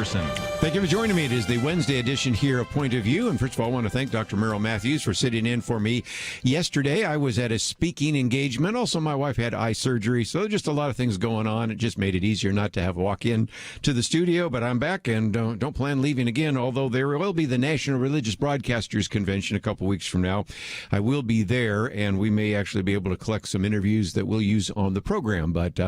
Peterson. Thank you for joining me. It is the Wednesday edition here of Point of View. And first of all, I want to thank Dr. Merrill Matthews for sitting in for me yesterday. I was at a speaking engagement. Also, my wife had eye surgery, so just a lot of things going on. It just made it easier not to have walk in to the studio. But I'm back and don't plan leaving again, although there will be the National Religious Broadcasters Convention a couple weeks from now. I will be there, and we may actually be able to collect some interviews that we'll use on the program. But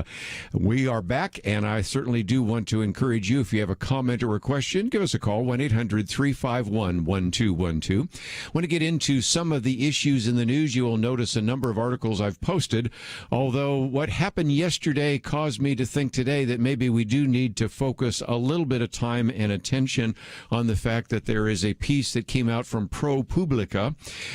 we are back, and I certainly do want to encourage you, if you have a comment or a question, give us a call, 1-800-351-1212. Want to get into some of the issues in the news? You will notice a number of articles I've posted, although what happened yesterday caused me to think today that maybe we do need to focus a little bit of time and attention on the fact that there is a piece that came out from ProPublica,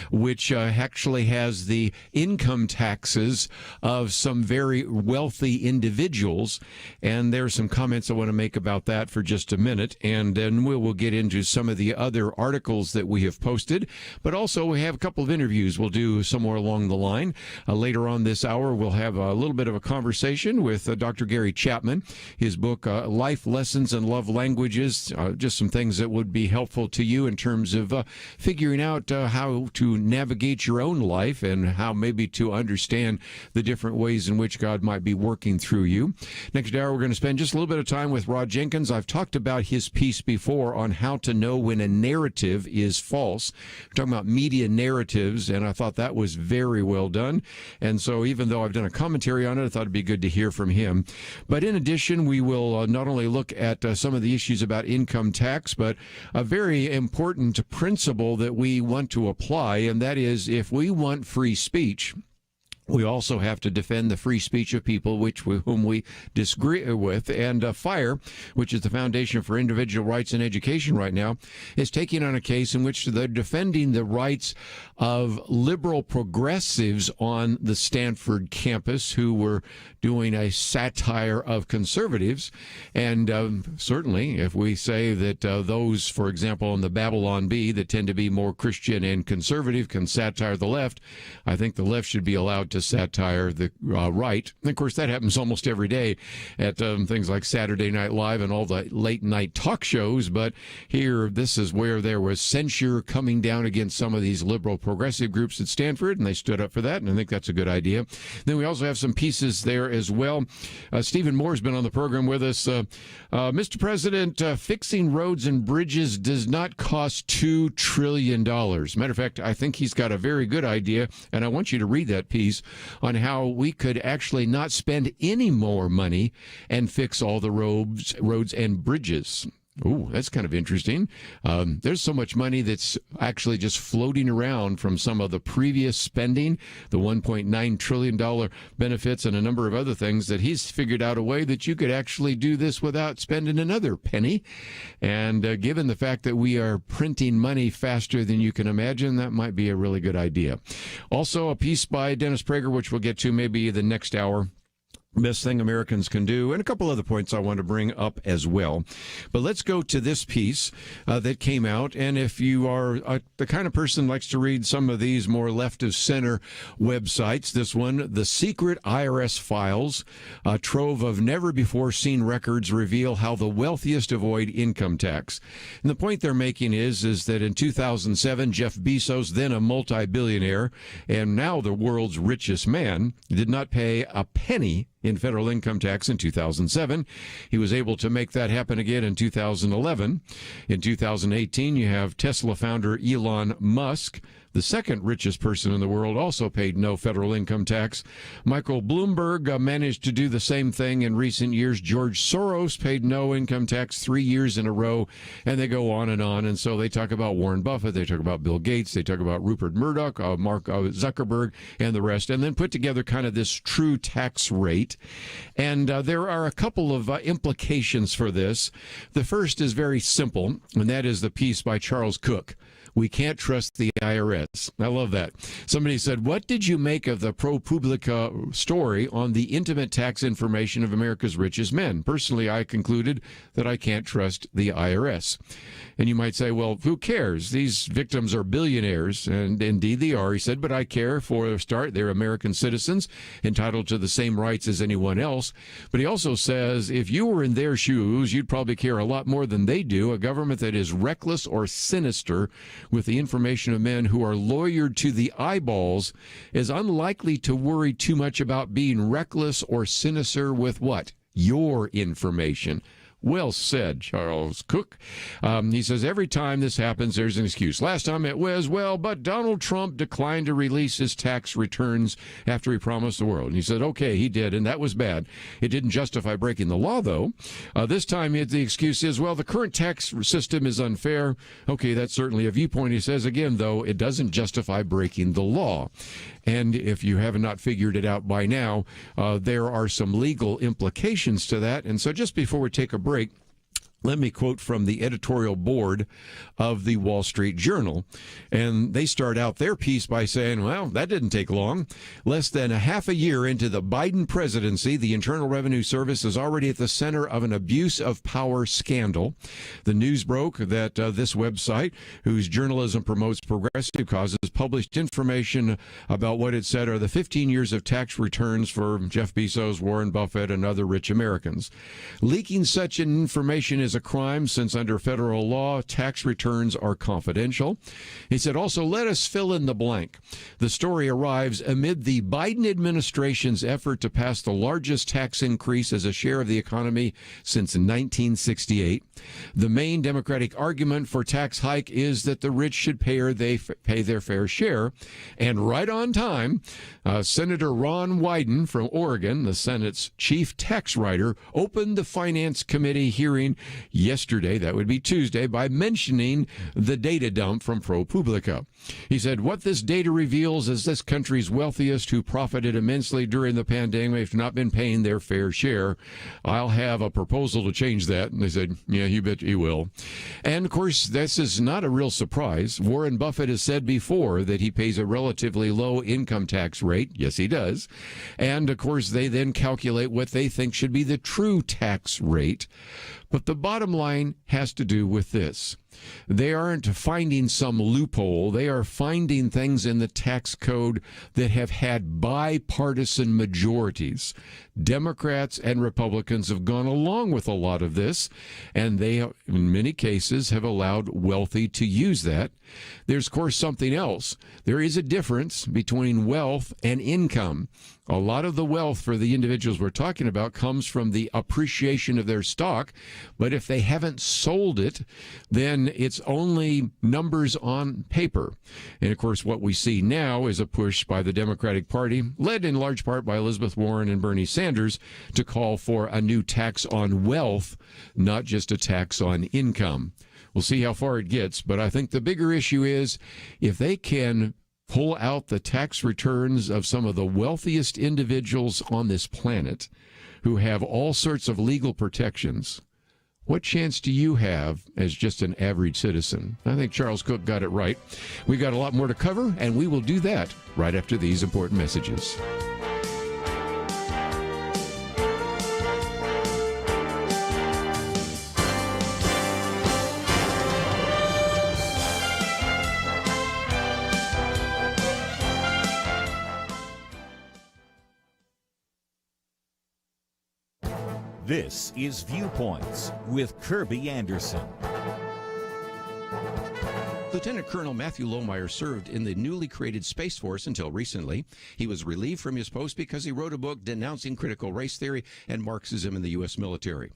which actually has the income taxes of some very wealthy individuals, and there's some comments I want to make about that for just a minute, and then we will get into some of the other articles that we have posted. But also, we have a couple of interviews we'll do somewhere along the line. Later on this hour, we'll have a little bit of a conversation with Dr. Gary Chapman. His book, Life Lessons and Love Languages, just some things that would be helpful to you in terms of figuring out how to navigate your own life and how maybe to understand the different ways in which God might be working through you. Next hour, we're going to spend just a little bit of time with Rob Jenkins. I've talked about his piece before on how to know when a narrative is false. We're talking about media narratives, and I thought that was very well done. And so even though I've done a commentary on it, I thought it'd be good to hear from him. But in addition, we will not only look at some of the issues about income tax, but a very important principle that we want to apply, and that is if we want free speech, we also have to defend the free speech of people whom we disagree with. And FIRE, which is the Foundation for Individual Rights in Education right now, is taking on a case in which they're defending the rights of liberal progressives on the Stanford campus who were doing a satire of conservatives. And certainly, if we say that those, for example, in the Babylon Bee that tend to be more Christian and conservative can satire the left, I think the left should be allowed to satire the right. And of course, that happens almost every day at things like Saturday Night Live and all the late night talk shows. But here, this is where there was censure coming down against some of these liberal progressive groups at Stanford, and they stood up for that, and I think that's a good idea. Then we also have some pieces there as well. Stephen Moore's been on the program with us. Mr. President, fixing roads and bridges does not cost $2 trillion. Matter of fact, I think he's got a very good idea, and I want you to read that piece on how we could actually not spend any more money and fix all the roads and bridges. Ooh, that's kind of interesting. There's so much money that's actually just floating around from some of the previous spending, the $1.9 trillion benefits and a number of other things, that he's figured out a way that you could actually do this without spending another penny. And given the fact that we are printing money faster than you can imagine, that might be a really good idea. Also, a piece by Dennis Prager, which we'll get to maybe the next hour. Best thing Americans can do, and a couple other points I want to bring up as well. But let's go to this piece that came out, and if you are the kind of person who likes to read some of these more left-of-center websites, this one, The Secret IRS Files, a trove of never-before-seen records reveal how the wealthiest avoid income tax. And the point they're making is that in 2007, Jeff Bezos, then a multi-billionaire, and now the world's richest man, did not pay a penny in federal income tax in 2007. He was able to make that happen again in 2011. In 2018, you have Tesla founder Elon Musk, the second richest person in the world, also paid no federal income tax. Michael Bloomberg managed to do the same thing in recent years. George Soros paid no income tax 3 years in a row, and they go on and on. And so they talk about Warren Buffett, they talk about Bill Gates, they talk about Rupert Murdoch, Mark Zuckerberg, and the rest, and then put together kind of this true tax rate. And there are a couple of implications for this. The first is very simple, and that is the piece by Charles Cook. We can't trust the IRS. I love that. Somebody said, what did you make of the ProPublica story on the intimate tax information of America's richest men? Personally, I concluded that I can't trust the IRS. And you might say, well, who cares? These victims are billionaires, and indeed they are. He said, but I care. For a start, they're American citizens entitled to the same rights as anyone else. But he also says, if you were in their shoes, you'd probably care a lot more than they do. A government that is reckless or sinister with the information of men who are lawyered to the eyeballs is unlikely to worry too much about being reckless or sinister with what? Your information. Well said, Charles Cook. He says, every time this happens, there's an excuse. Last time it was, well, but Donald Trump declined to release his tax returns after he promised the world. And he said, okay, he did, and that was bad. It didn't justify breaking the law, though. This time the excuse is, well, the current tax system is unfair. Okay, that's certainly a viewpoint. He says, again, though, it doesn't justify breaking the law. And if you have not figured it out by now, there are some legal implications to that. And so just before we take a break, let me quote from the editorial board of the Wall Street Journal. And they start out their piece by saying, well, that didn't take long. Less than a half a year into the Biden presidency, the Internal Revenue Service is already at the center of an abuse of power scandal. The news broke that this website, whose journalism promotes progressive causes, published information about what it said are the 15 years of tax returns for Jeff Bezos, Warren Buffett, and other rich Americans. Leaking such information is a crime since under federal law, tax returns are confidential. He said, also, let us fill in the blank. The story arrives amid the Biden administration's effort to pass the largest tax increase as a share of the economy since 1968. The main Democratic argument for tax hike is that the rich should pay their fair share. And right on time, Senator Ron Wyden from Oregon, the Senate's chief tax writer, opened the Finance Committee hearing yesterday, that would be Tuesday, by mentioning the data dump from ProPublica. He said, what this data reveals is this country's wealthiest who profited immensely during the pandemic have not been paying their fair share. I'll have a proposal to change that. And they said, yeah, you bet you will. And of course, this is not a real surprise. Warren Buffett has said before that he pays a relatively low income tax rate. Yes, he does. And of course, they then calculate what they think should be the true tax rate. But the bottom line has to do with this. They aren't finding some loophole. They are finding things in the tax code that have had bipartisan majorities. Democrats and Republicans have gone along with a lot of this, and they, in many cases, have allowed wealthy to use that. There's, of course, something else. There is a difference between wealth and income. A lot of the wealth for the individuals we're talking about comes from the appreciation of their stock, but if they haven't sold it, then it's only numbers on paper. And, of course, what we see now is a push by the Democratic Party, led in large part by Elizabeth Warren and Bernie Sanders, to call for a new tax on wealth, not just a tax on income. We'll see how far it gets, but I think the bigger issue is if they can pull out the tax returns of some of the wealthiest individuals on this planet who have all sorts of legal protections, what chance do you have as just an average citizen? I think Charles Cook got it right. We've got a lot more to cover, and we will do that right after these important messages. This is Viewpoints with Kerby Anderson. Lieutenant Colonel Matthew Lohmeyer served in the newly created Space Force until recently. He was relieved from his post because he wrote a book denouncing critical race theory and Marxism in the U.S. military.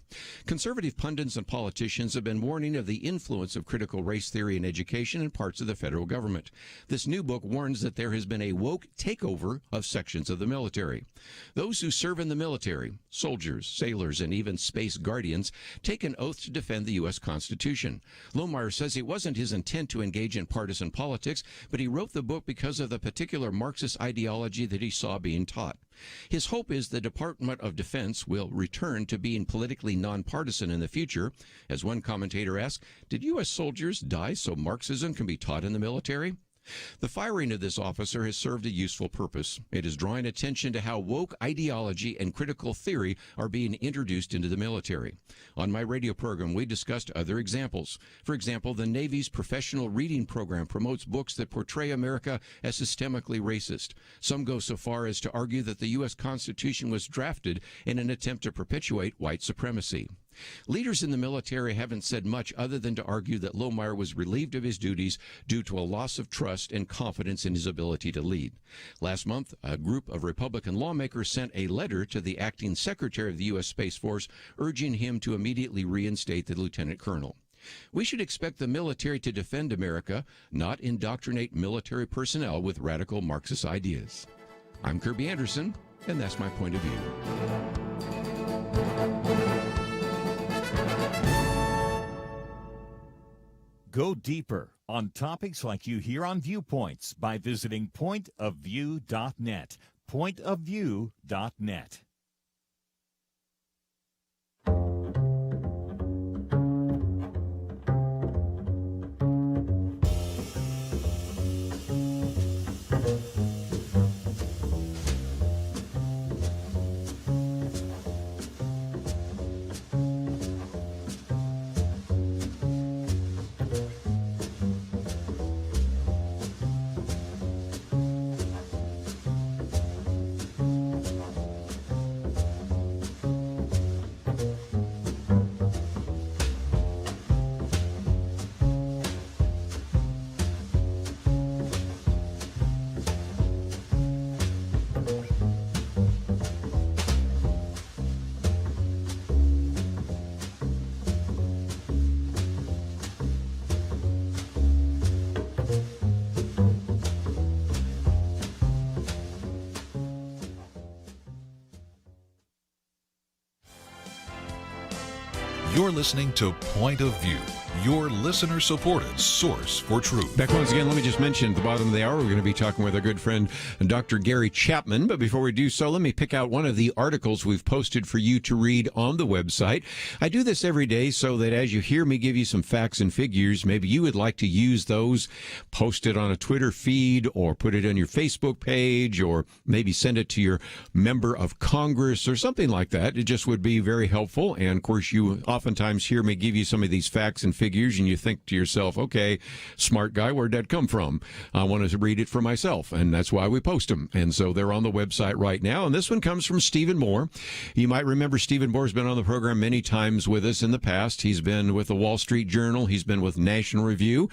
Conservative pundits and politicians have been warning of the influence of critical race theory in education in parts of the federal government. This new book warns that there has been a woke takeover of sections of the military. Those who serve in the military, soldiers, sailors, and even space guardians, take an oath to defend the U.S. Constitution. Lohmeyer says it wasn't his intent to engage in partisan politics, but he wrote the book because of the particular Marxist ideology that he saw being taught. His hope is the Department of Defense will return to being politically nonpartisan in the future. As one commentator asked, did U.S. soldiers die so Marxism can be taught in the military? The firing of this officer has served a useful purpose. It is drawing attention to how woke ideology and critical theory are being introduced into the military. On my radio program, we discussed other examples. For example, the Navy's professional reading program promotes books that portray America as systemically racist. Some go so far as to argue that the U.S. Constitution was drafted in an attempt to perpetuate white supremacy. Leaders in the military haven't said much other than to argue that Lohmeyer was relieved of his duties due to a loss of trust and confidence in his ability to lead. Last month, a group of Republican lawmakers sent a letter to the acting secretary of the U.S. Space Force urging him to immediately reinstate the lieutenant colonel. We should expect the military to defend America, not indoctrinate military personnel with radical Marxist ideas. I'm Kerby Anderson, and that's my point of view. Go deeper on topics like you hear on Viewpoints by visiting pointofview.net. Pointofview.net. You're listening to Point of View, your listener-supported source for truth. Back once again, let me just mention at the bottom of the hour, we're going to be talking with our good friend, Dr. Gary Chapman. But before we do so, let me pick out one of the articles we've posted for you to read on the website. I do this every day so that as you hear me give you some facts and figures, maybe you would like to use those, post it on a Twitter feed or put it on your Facebook page or maybe send it to your member of Congress or something like that. It just would be very helpful. And of course, you oftentimes hear me give you some of these facts and figures and you think to yourself, okay, smart guy, where'd that come from? I wanted to read it for myself, and that's why we post them. And so they're on the website right now. And this one comes from Stephen Moore. You might remember Stephen Moore's been on the program many times with us in the past. He's been with the Wall Street Journal. He's been with National Review.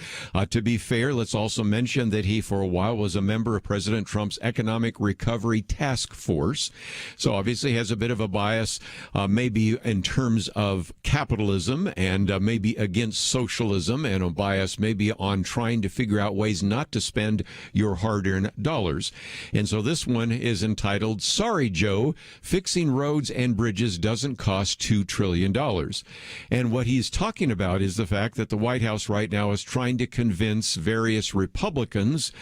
To be fair, let's also mention that he, for a while, was a member of President Trump's Economic Recovery Task Force. So obviously has a bit of a bias, maybe in terms of capitalism and maybe against socialism, and a bias maybe on trying to figure out ways not to spend your hard-earned dollars. And so this one is entitled, Sorry, Joe, Fixing Roads and Bridges Doesn't Cost $2 trillion. And what he's talking about is the fact that the White House right now is trying to convince various Republicans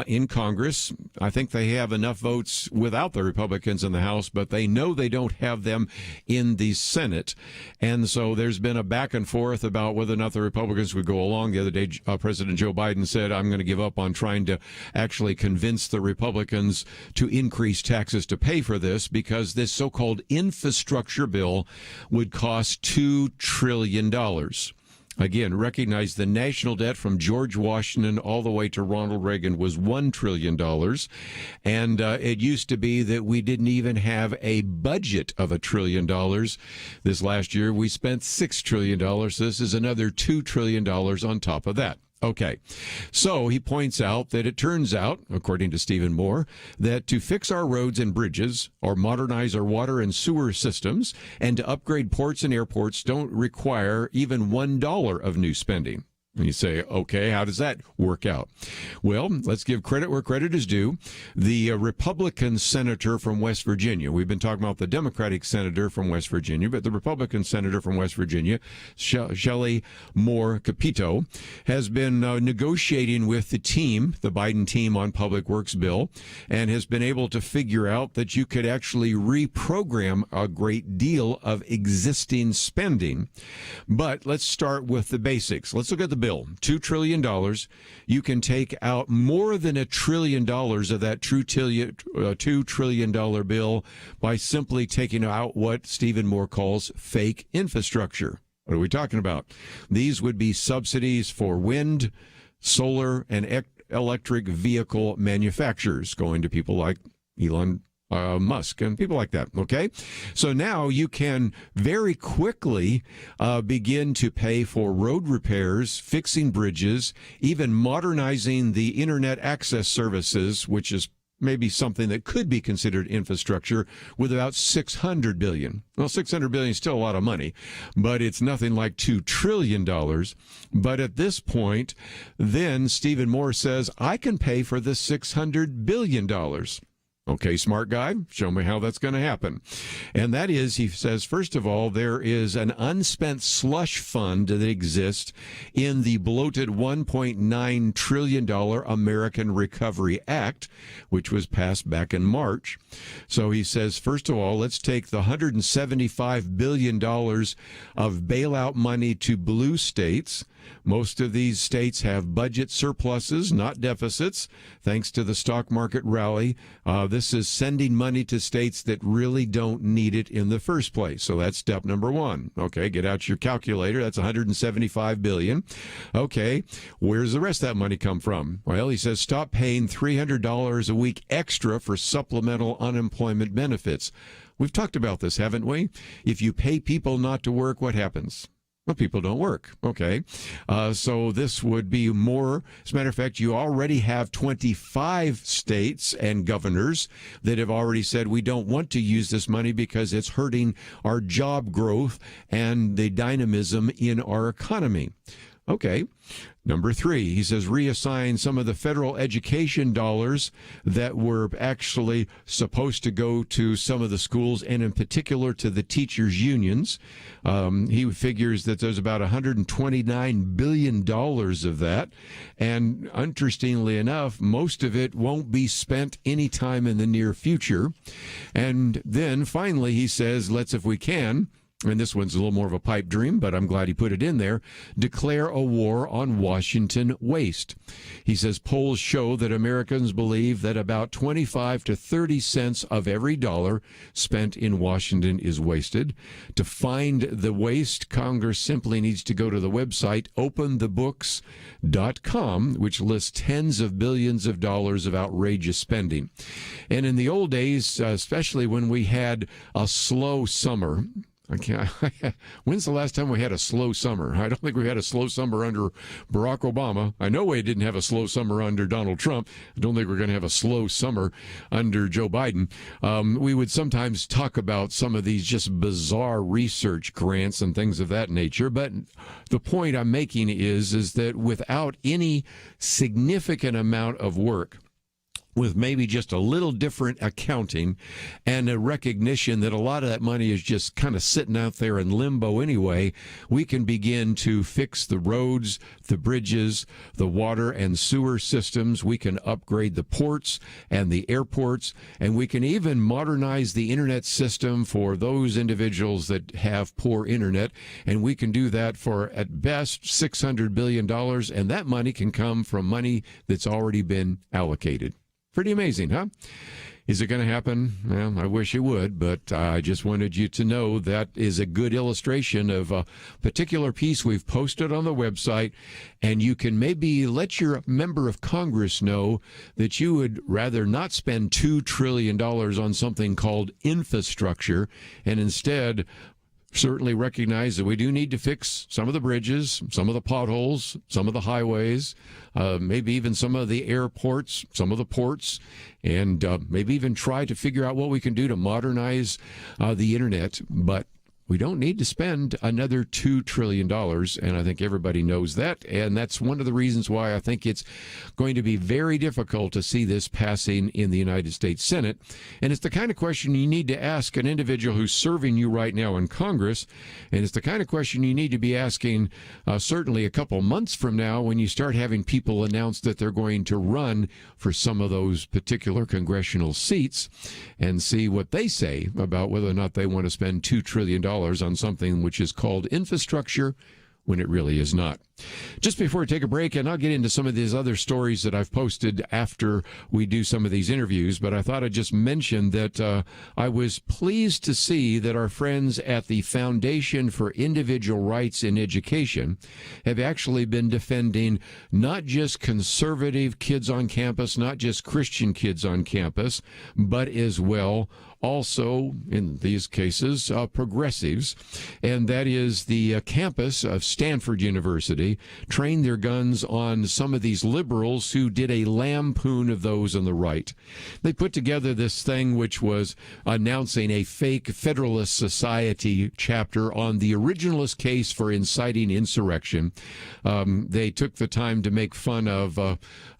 in Congress. I think they have enough votes without the Republicans in the House, but they know they don't have them in the Senate. And so there's been a back and forth about whether or not the Republicans would go along. The other day, President Joe Biden said, I'm going to give up on trying to actually convince the Republicans to increase taxes to pay for this because this so-called infrastructure bill would cost $2 trillion. Again, recognize the national debt from George Washington all the way to Ronald Reagan was $1 trillion. And it used to be that we didn't even have a budget of $1 trillion. This last year, we spent $6 trillion. This is another $2 trillion on top of that. Okay, so he points out that it turns out, according to Stephen Moore, that to fix our roads and bridges or modernize our water and sewer systems and to upgrade ports and airports don't require even $1 of new spending. And you say, okay, how does that work out? Well, let's give credit where credit is due. The Republican senator from West Virginia, we've been talking about the Democratic senator from West Virginia, but the Republican senator from West Virginia, Shelley Moore Capito, has been negotiating with the team, the Biden team on Public Works bill, and has been able to figure out that you could actually reprogram a great deal of existing spending. But let's start with the basics. Let's look at the bill, $2 trillion. You can take out more than $1 trillion of that $2 trillion bill by simply taking out what Stephen Moore calls fake infrastructure. What are we talking about? These would be subsidies for wind, solar, and electric vehicle manufacturers going to people like Elon Musk and people like that, okay? So now you can very quickly begin to pay for road repairs, fixing bridges, even modernizing the internet access services, which is maybe something that could be considered infrastructure, with about $600 billion. Well, $600 billion is still a lot of money, but it's nothing like $2 trillion. But at this point, then Stephen Moore says, I can pay for the $600 billion. Okay, smart guy, show me how that's going to happen. And that is, he says, first of all, there is an unspent slush fund that exists in the bloated $1.9 trillion American Recovery Act, which was passed back in March. So he says, first of all, let's take the $175 billion of bailout money to blue states. Most of these states have budget surpluses, not deficits, thanks to the stock market rally. This is sending money to states that really don't need it in the first place. So that's step number one. Okay, get out your calculator. That's $175 billion. Okay, where's the rest of that money come from? Well, he says stop paying $300 a week extra for supplemental unemployment benefits. We've talked about this, haven't we? If you pay people not to work, what happens? Well, people don't work. Okay. So this would be more. As a matter of fact, you already have 25 states and governors that have already said we don't want to use this money because it's hurting our job growth and the dynamism in our economy. Okay. Number three, he says reassign some of the federal education dollars that were actually supposed to go to some of the schools and in particular to the teachers' unions. He figures that there's about $129 billion of that. And interestingly enough, most of it won't be spent anytime in the near future. And then finally, he says, let's, if we can, and this one's a little more of a pipe dream, but I'm glad he put it in there, declare a war on Washington waste. He says polls show that Americans believe that about 25 to 30 cents of every dollar spent in Washington is wasted. To find the waste, Congress simply needs to go to the website openthebooks.com, which lists tens of billions of dollars of outrageous spending. And in the old days, especially when we had a slow summer, when's the last time we had a slow summer? I don't think we had a slow summer under Barack Obama. I know we didn't have a slow summer under Donald Trump. I don't think we're going to have a slow summer under Joe Biden. We would sometimes talk about some of these just bizarre research grants and things of that nature. But the point I'm making is that without any significant amount of work, with maybe just a little different accounting and a recognition that a lot of that money is just kind of sitting out there in limbo anyway, we can begin to fix the roads, the bridges, the water and sewer systems. We can upgrade the ports and the airports, and we can even modernize the internet system for those individuals that have poor internet, and we can do that for, at best, $600 billion, and that money can come from money that's already been allocated. Pretty amazing, huh? Is it going to happen? Well, I wish it would, but I just wanted you to know that is a good illustration of a particular piece we've posted on the website, and you can maybe let your member of Congress know that you would rather not spend $2 trillion on something called infrastructure, and instead certainly recognize that we do need to fix some of the bridges, some of the potholes, some of the highways, maybe even some of the airports, some of the ports, and maybe even try to figure out what we can do to modernize the internet. But we don't need to spend another $2 trillion, and I think everybody knows that, and that's one of the reasons why I think it's going to be very difficult to see this passing in the United States Senate. And it's the kind of question you need to ask an individual who's serving you right now in Congress, and it's the kind of question you need to be asking certainly a couple months from now when you start having people announce that they're going to run for some of those particular congressional seats, and see what they say about whether or not they want to spend $2 trillion on something which is called infrastructure when it really is not. Just before we take a break, and I'll get into some of these other stories that I've posted after we do some of these interviews, but I thought I'd just mention that I was pleased to see that our friends at the Foundation for Individual Rights in Education have actually been defending not just conservative kids on campus, not just Christian kids on campus, but as well also, in these cases, progressives, and that is the campus of Stanford University trained their guns on some of these liberals who did a lampoon of those on the right. They put together this thing which was announcing a fake Federalist Society chapter on the originalist case for inciting insurrection. They took the time to make fun of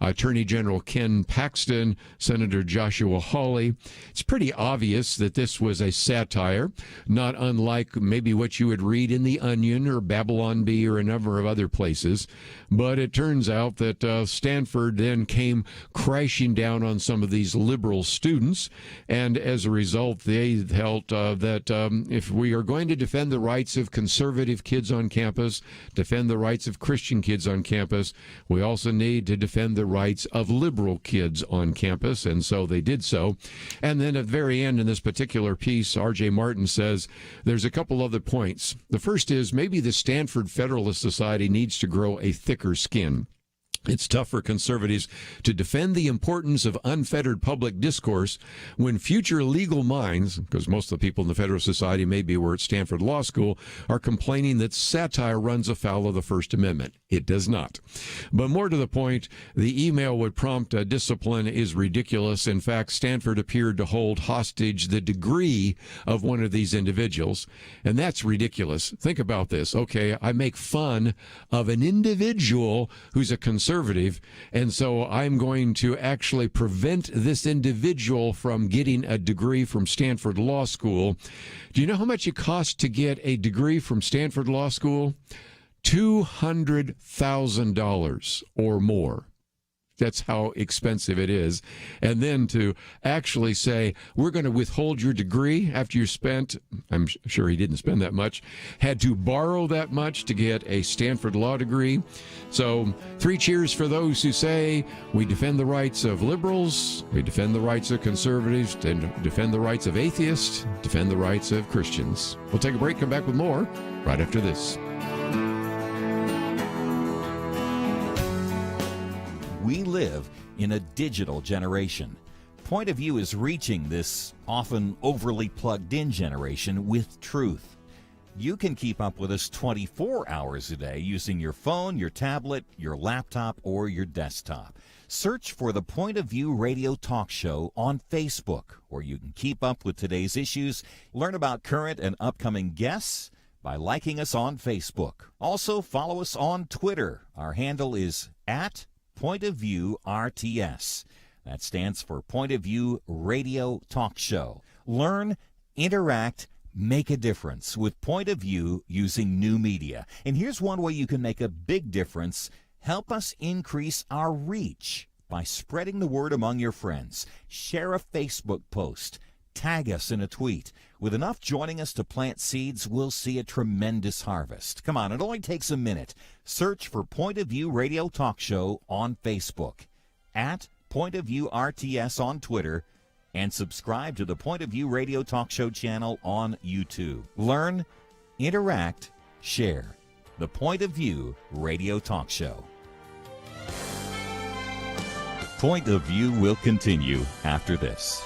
Attorney General Ken Paxton, Senator Joshua Hawley. It's pretty obvious that this was a satire, not unlike maybe what you would read in The Onion or Babylon Bee or a number of other places. But it turns out that Stanford then came crashing down on some of these liberal students, and as a result, they held that if we are going to defend the rights of conservative kids on campus, defend the rights of Christian kids on campus, we also need to defend the rights of liberal kids on campus, and so they did so. And then at the very end in this particular piece, R.J. Martin says there's a couple other points. The first is maybe the Stanford Federalist Society needs to grow a thicker skin. It's tough for conservatives to defend the importance of unfettered public discourse when future legal minds, because most of the people in the Federalist Society maybe were at Stanford Law School, are complaining that satire runs afoul of the First Amendment. It does not. But more to the point, the email would prompt discipline is ridiculous. In fact, Stanford appeared to hold hostage the degree of one of these individuals, and that's ridiculous. Think about this. Okay, I make fun of an individual who's a conservative, and so I'm going to actually prevent this individual from getting a degree from Stanford Law School. Do you know how much it costs to get a degree from Stanford Law School? $200,000 or more. That's how expensive it is. And then to actually say, we're going to withhold your degree after you spent, I'm sure he didn't spend that much, had to borrow that much to get a Stanford law degree. So 3 cheers for those who say we defend the rights of liberals, we defend the rights of conservatives, and defend the rights of atheists, defend the rights of Christians. We'll take a break, come back with more right after this. We live in a digital generation. Point of View is reaching this often overly plugged-in generation with truth. You can keep up with us 24 hours a day using your phone, your tablet, your laptop, or your desktop. Search for the Point of View radio talk show on Facebook, where you can keep up with today's issues, learn about current and upcoming guests by liking us on Facebook. Also, follow us on Twitter. Our handle is @Point of View RTS. That stands for Point of View Radio Talk Show. Learn, interact, make a difference with Point of View using new media. And here's one way you can make a big difference. Help us increase our reach by spreading the word among your friends. Share a Facebook post. Tag us in a tweet. With enough joining us to plant seeds, we'll see a tremendous harvest. Come on, it only takes a minute. Search for Point of View Radio Talk Show on Facebook, @Point of View RTS on Twitter, and subscribe to the Point of View Radio Talk Show channel on YouTube. Learn, interact, share. The Point of View Radio Talk Show. Point of View will continue after this.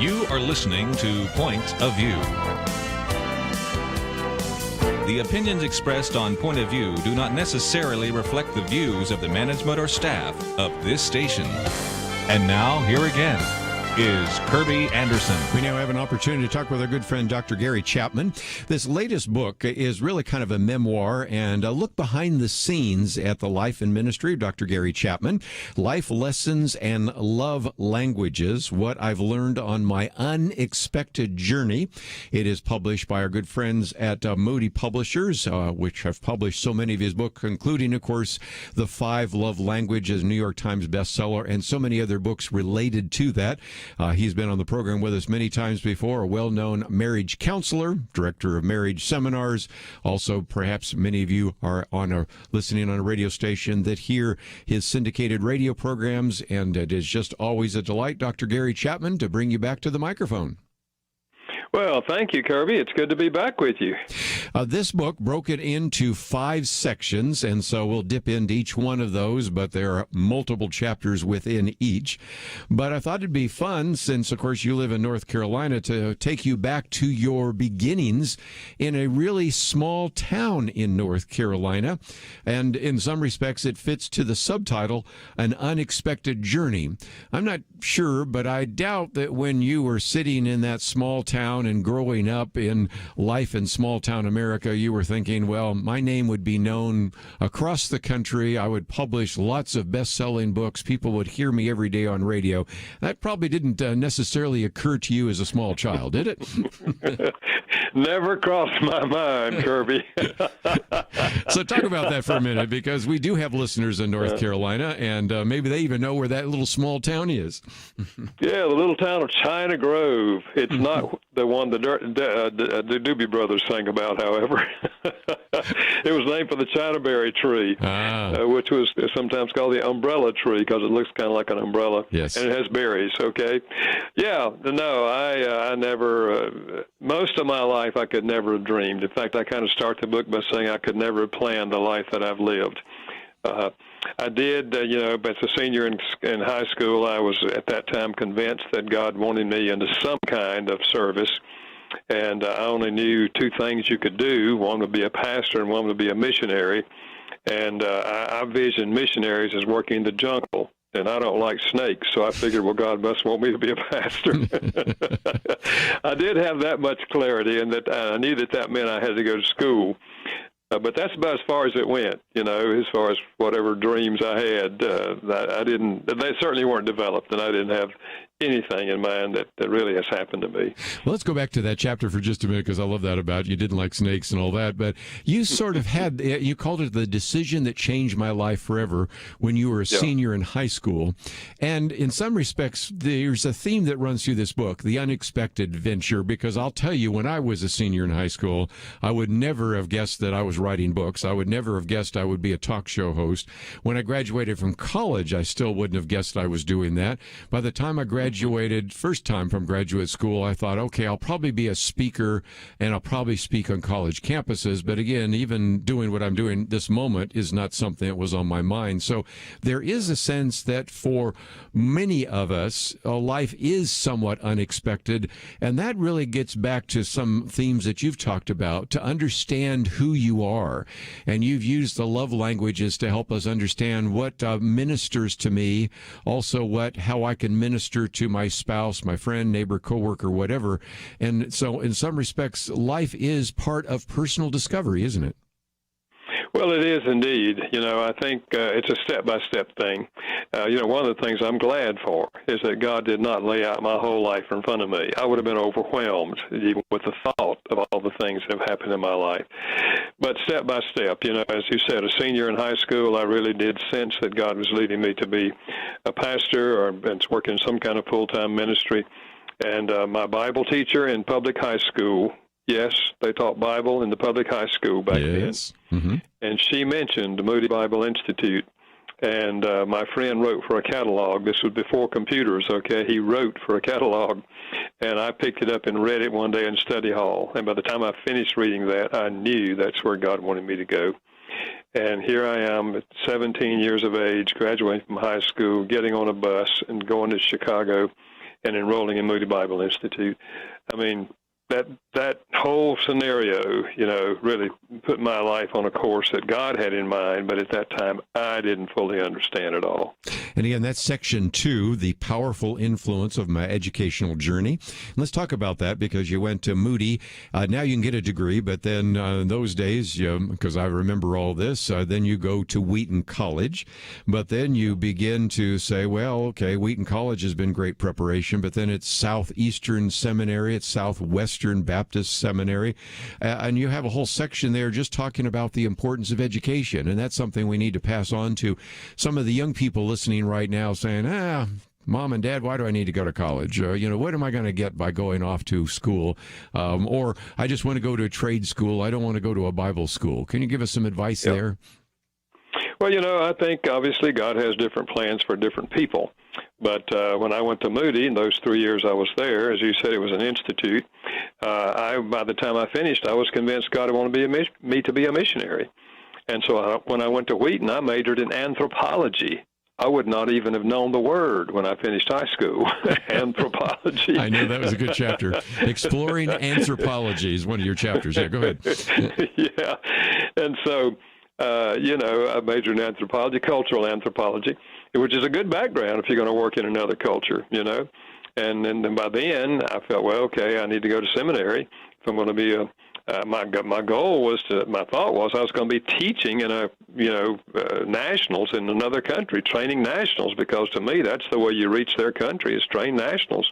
You are listening to Point of View. The opinions expressed on Point of View do not necessarily reflect the views of the management or staff of this station. And now, here again is Kerby Anderson. We now have an opportunity to talk with our good friend Dr. Gary Chapman. This latest book is really kind of a memoir and a look behind the scenes at the life and ministry of Dr. Gary Chapman. Life Lessons and Love Languages, What I've Learned on My Unexpected Journey. It is published by our good friends at Moody Publishers, which have published so many of his books, including, of course, The 5 Love Languages, New York Times bestseller, and so many other books related to that. He's been on the program with us many times before, a well-known marriage counselor, director of marriage seminars. Also, perhaps many of you are listening on a radio station that hear his syndicated radio programs, and it is just always a delight, Dr. Gary Chapman, to bring you back to the microphone. Well, thank you, Kerby. It's good to be back with you. This book broke it into 5 sections, and so we'll dip into each one of those, but there are multiple chapters within each. But I thought it'd be fun, since, of course, you live in North Carolina, to take you back to your beginnings in a really small town in North Carolina. And in some respects, it fits to the subtitle, An Unexpected Journey. I'm not sure, but I doubt that when you were sitting in that small town and growing up in life in small-town America, you were thinking, well, my name would be known across the country. I would publish lots of best-selling books. People would hear me every day on radio. That probably didn't necessarily occur to you as a small child, did it? Never crossed my mind, Kerby. So talk about that for a minute, because we do have listeners in North Carolina, and maybe they even know where that little small town is. Yeah, the little town of China Grove. It's not the one the Doobie Brothers sang about, however. It was named for the Chinaberry tree, which was sometimes called the umbrella tree because it looks kind of like an umbrella. Yes. And it has berries, okay? Yeah, no, I never, most of my life I could never have dreamed. In fact, I kind of start the book by saying I could never have planned the life that I've lived. I did, as a senior in high school, I was at that time convinced that God wanted me into some kind of service, and I only knew 2 things you could do. One would be a pastor and one would be a missionary, and I visioned missionaries as working in the jungle. And I don't like snakes, so I figured, well, God must want me to be a pastor. I did have that much clarity, and that I knew that meant I had to go to school. But that's about as far as it went, as far as whatever dreams I had. They certainly weren't developed, and I didn't have anything in mind that really has happened to me. Well, let's go back to that chapter for just a minute, because I love that about you. Didn't like snakes and all that, but you sort of had, you called it the decision that changed my life forever when you were a senior in high school. And in some respects, there's a theme that runs through this book, the unexpected venture, because I'll tell you, when I was a senior in high school, I would never have guessed that I was writing books. I would never have guessed I would be a talk show host. When I graduated from college, I still wouldn't have guessed I was doing that. By the time I graduated first time from graduate school, I thought, okay, I'll probably be a speaker and I'll probably speak on college campuses. But again, even doing what I'm doing this moment is not something that was on my mind. So there is a sense that for many of us, life is somewhat unexpected. And that really gets back to some themes that you've talked about, to understand who you are. And you've used the love languages to help us understand what ministers to me, also how I can minister to my spouse, my friend, neighbor, coworker, whatever. And so in some respects, life is part of personal discovery, isn't it? Well, it is indeed. I think it's a step-by-step thing. One of the things I'm glad for is that God did not lay out my whole life in front of me. I would have been overwhelmed even with the thought of all the things that have happened in my life. But step by step, as you said, a senior in high school, I really did sense that God was leading me to be a pastor or work in some kind of full-time ministry. And my Bible teacher in public high school, yes, they taught Bible in the public high school back then. Mm-hmm. And she mentioned the Moody Bible Institute. And my friend wrote for a catalog. This was before computers, okay? He wrote for a catalog. And I picked it up and read it one day in study hall. And by the time I finished reading that, I knew that's where God wanted me to go. And here I am at 17 years of age, graduating from high school, getting on a bus and going to Chicago and enrolling in Moody Bible Institute. I mean, that whole scenario, really put my life on a course that God had in mind, but at that time I didn't fully understand it all. And again, that's section 2, the powerful influence of my educational journey. And let's talk about that, because you went to Moody. Now you can get a degree, but then in those days, because I remember all this, then you go to Wheaton College. But then you begin to say, well, okay, Wheaton College has been great preparation, but then it's Southeastern Seminary, it's Southwestern Baptist Seminary, and you have a whole section there just talking about the importance of education. And that's something we need to pass on to some of the young people listening right now, saying, Mom and Dad, why do I need to go to college? What am I going to get by going off to school? Or I just want to go to a trade school. I don't want to go to a Bible school. Can you give us some advice there? Well, I think obviously God has different plans for different people. But when I went to Moody, in those 3 years I was there, as you said, it was an institute. By the time I finished, I was convinced God wanted me to be a missionary. And so when I went to Wheaton, I majored in anthropology. I would not even have known the word when I finished high school, anthropology. I know that was a good chapter. Exploring Anthropology is one of your chapters. Yeah, go ahead. Yeah. And so, I majored in anthropology, cultural anthropology, which is a good background if you're going to work in another culture, And then by then, I felt, well, okay, I need to go to seminary if I'm going to be my thought was I was going to be teaching in nationals in another country, training nationals, because to me that's the way you reach their country, is train nationals.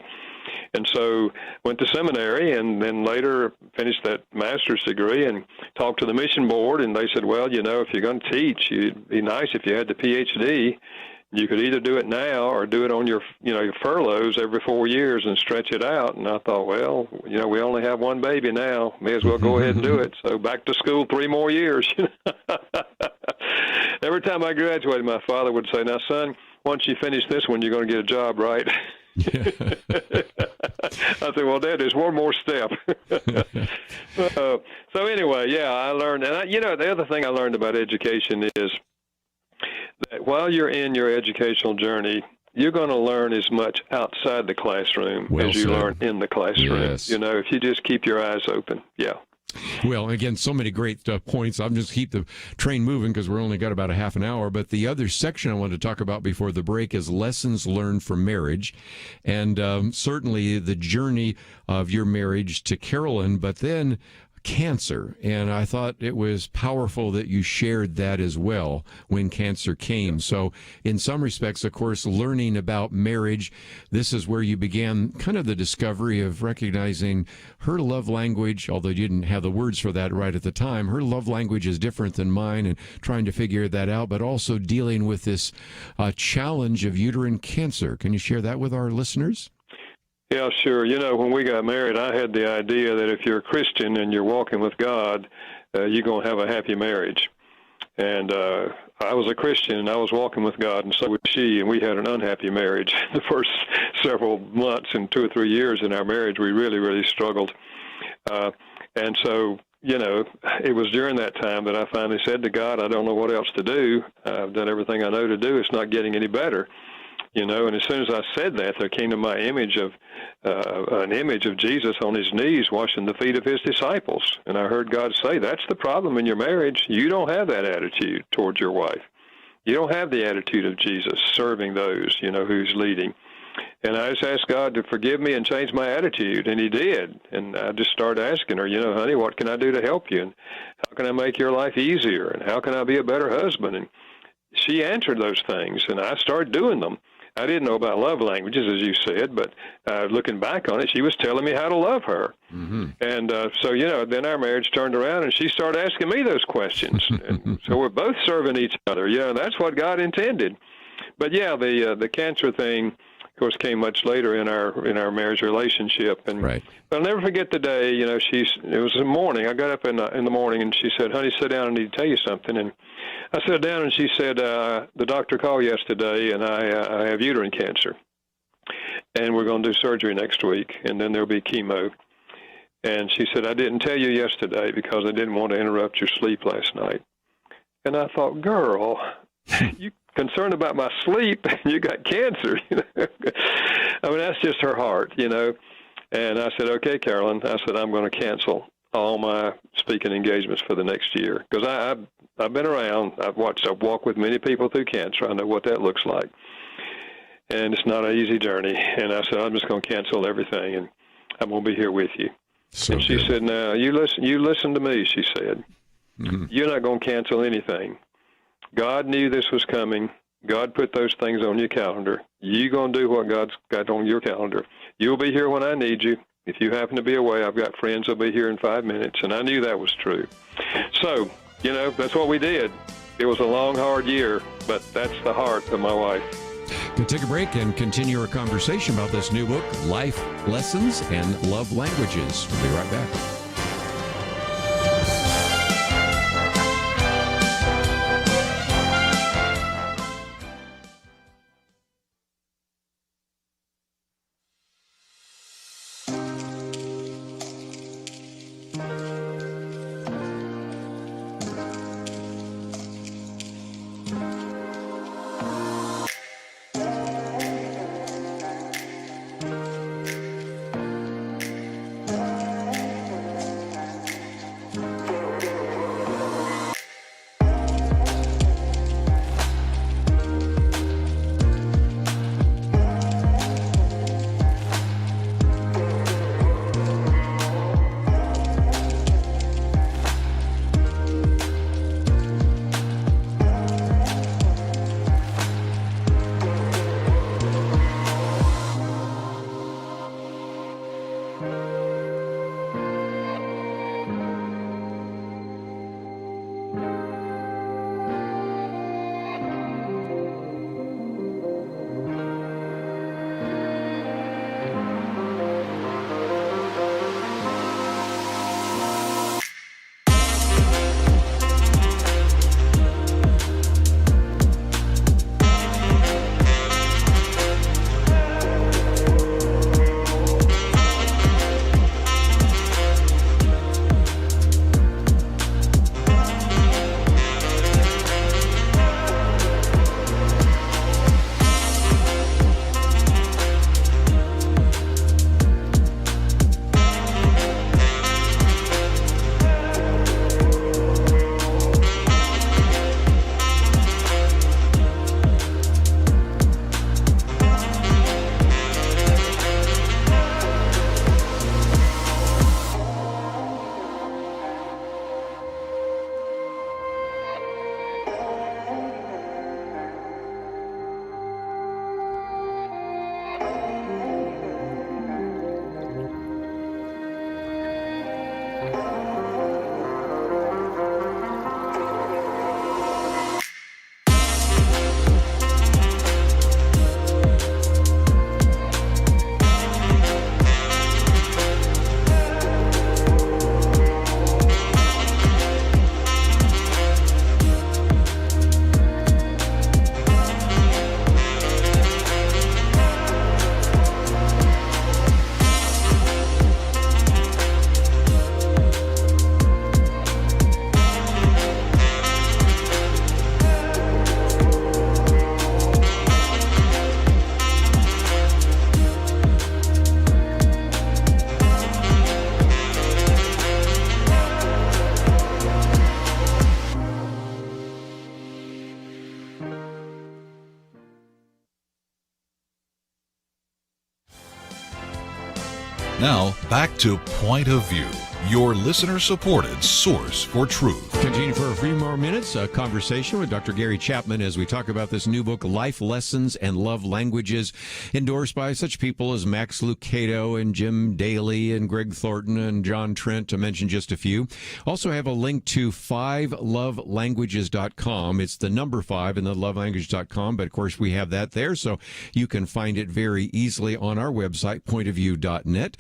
And so went to seminary, and then later finished that master's degree and talked to the mission board, and they said, well, if you're going to teach, it'd be nice if you had the PhD. You could either do it now or do it on your furloughs every 4 years and stretch it out. And I thought, well, we only have one baby now. May as well go ahead and do it. So back to school 3 more years. Every time I graduated, my father would say, now, son, once you finish this one, you're going to get a job, right? I said, well, Dad, there's one more step. So anyway, yeah, I learned. And, the other thing I learned about education is that while you're in your educational journey, you're going to learn as much outside the classroom as you learn in the classroom. Yes. If you just keep your eyes open. Yeah. Well, again, so many great points. I'm just keep the train moving because we're only got about a half an hour. But the other section I wanted to talk about before the break is lessons learned from marriage. And certainly the journey of your marriage to Carolyn, but then cancer. And I thought it was powerful that you shared that as well when cancer came. So in some respects, of course, learning about marriage, this is where you began kind of the discovery of recognizing her love language, although you didn't have the words for that right at the time. Her love language is different than mine, and trying to figure that out, but also dealing with this challenge of uterine cancer. Can you share that with our listeners? Yeah, sure. When we got married, I had the idea that if you're a Christian and you're walking with God, you're going to have a happy marriage. And I was a Christian, and I was walking with God, and so was she, and we had an unhappy marriage. The first several months and 2 or 3 years in our marriage, we really, really struggled. And so, it was during that time that I finally said to God, I don't know what else to do. I've done everything I know to do. It's not getting any better. And as soon as I said that, there came to my image of an image of Jesus on his knees washing the feet of his disciples. And I heard God say, that's the problem in your marriage. You don't have that attitude towards your wife. You don't have the attitude of Jesus serving those, who's leading. And I just asked God to forgive me and change my attitude, and he did. And I just started asking her, honey, what can I do to help you? And how can I make your life easier? And how can I be a better husband? And she answered those things, and I started doing them. I didn't know about love languages, as you said, but looking back on it, she was telling me how to love her. Mm-hmm. And so, then our marriage turned around, and she started asking me those questions. And so we're both serving each other. That's what God intended. But, the cancer thing, of course, came much later in our marriage relationship. And right. I'll never forget the day, it was in the morning. I got up in the morning, and she said, honey, sit down, I need to tell you something. And I sat down, and she said, the doctor called yesterday, and I have uterine cancer. And we're going to do surgery next week, and then there'll be chemo. And she said, I didn't tell you yesterday because I didn't want to interrupt your sleep last night. And I thought, girl, concerned about my sleep, you got cancer. I mean, that's just her heart, And I said, okay, Carolyn, I said, I'm going to cancel all my speaking engagements for the next year. Because I've been around. I've walked with many people through cancer. I know what that looks like. And it's not an easy journey. And I said, I'm just going to cancel everything, and I'm going to be here with you. So and she good. said, now, you listen to me, she said. Mm-hmm. You're not going to cancel anything. God knew this was coming. God put those things on your calendar. You're going to do what God's got on your calendar. You'll be here when I need you. If you happen to be away, I've got friends who'll be here in 5 minutes. And I knew that was true. So, that's what we did. It was a long, hard year, but that's the heart of my wife. We'll take a break and continue our conversation about this new book, Life Lessons and Love Languages. We'll be right back. Now, back to Point of View, your listener-supported source for truth. Continue for a few more minutes, a conversation with Dr. Gary Chapman as we talk about this new book, Life Lessons and Love Languages, endorsed by such people as Max Lucado and Jim Daly and Greg Thornton and John Trent, to mention just a few. Also have a link to 5lovelanguages.com. It's the number 5 and the lovelanguage.com, but of course we have that there, so you can find it very easily on our website, pointofview.net.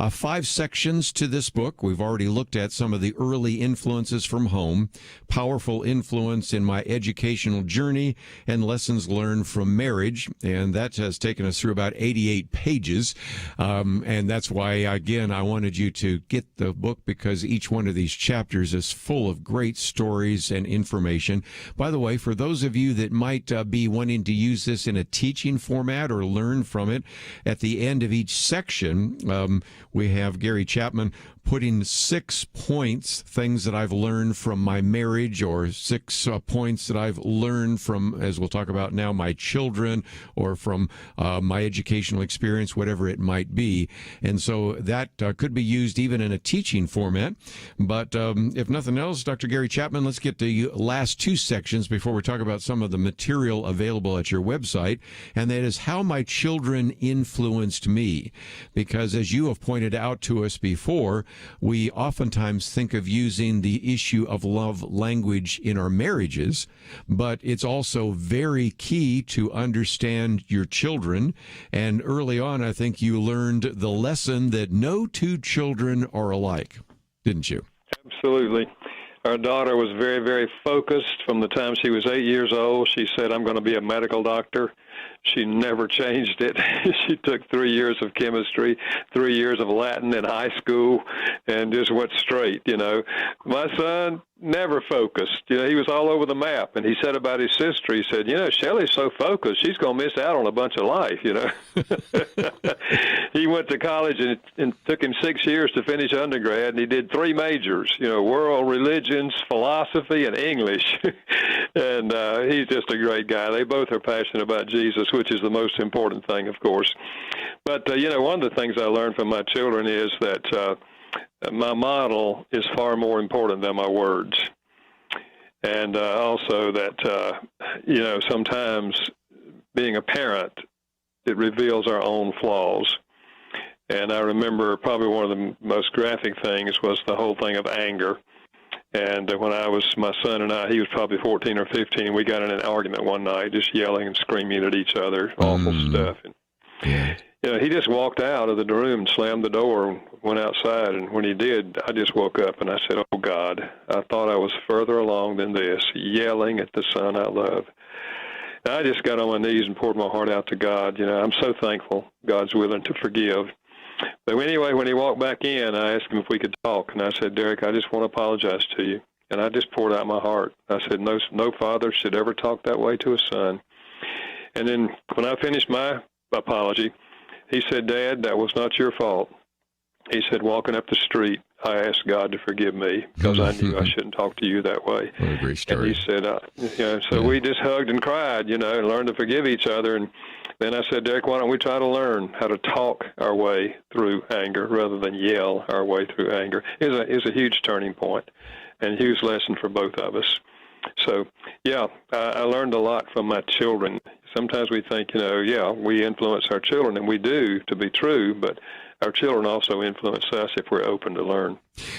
5 sections to this book. we've already looked at some of the early influences from home, powerful influence in my educational journey, and lessons learned from marriage. And that has taken us through about 88 pages. And that's why, again, I wanted you to get the book, because each one of these chapters is full of great stories and information. By the way, for those of you that might be wanting to use this in a teaching format or learn from it, at the end of each section, we have Gary Chapman putting 6 points, things that I've learned from my marriage, or 6 points that I've learned from, as we'll talk about now, my children, or from my educational experience, whatever it might be. And so that could be used even in a teaching format. But if nothing else, Dr. Gary Chapman, let's get to the last 2 sections before we talk about some of the material available at your website. And that is how my children influenced me. Because as you have pointed out to us before, we oftentimes think of using the issue of love language in our marriages, but it's also very key to understand your children. And early on, I think you learned the lesson that no 2 children are alike, didn't you? Absolutely. Our daughter was very, very focused from the time she was 8 years old. She said, "I'm going to be a medical doctor." She never changed it. She took 3 years of chemistry, 3 years of Latin in high school, and just went straight, My son never focused. He was all over the map. And he said about his sister, he said, Shelley's so focused, she's going to miss out on a bunch of life, He went to college, and it took him 6 years to finish undergrad, and he did 3 majors, world religions, philosophy, and English. And he's just a great guy. They both are passionate about Jesus, which is the most important thing, of course. But, one of the things I learned from my children is that my model is far more important than my words. And also that, sometimes being a parent, it reveals our own flaws. And I remember probably one of the most graphic things was the whole thing of anger. And when my son and I, he was probably 14 or 15, we got in an argument one night, just yelling and screaming at each other, awful stuff. And, he just walked out of the room and slammed the door and went outside. And when he did, I just woke up and I said, "Oh, God, I thought I was further along than this, yelling at the son I love." And I just got on my knees and poured my heart out to God. I'm so thankful God's willing to forgive. But anyway, when he walked back in, I asked him if we could talk. And I said, "Derek, I just want to apologize to you." And I just poured out my heart. I said, no father should ever talk that way to a son. And then when I finished my apology, he said, "Dad, that was not your fault." He said, "Walking up the street, I asked God to forgive me because I knew I shouldn't talk to you that way." What a great story. And he said, so we just hugged and cried, and learned to forgive each other. And then I said, "Derek, why don't we try to learn how to talk our way through anger rather than yell our way through anger?" It was a huge turning point and a huge lesson for both of us. So, I learned a lot from my children. Sometimes we think, we influence our children, and we do, to be true, but our children also influence us if we're open to learn.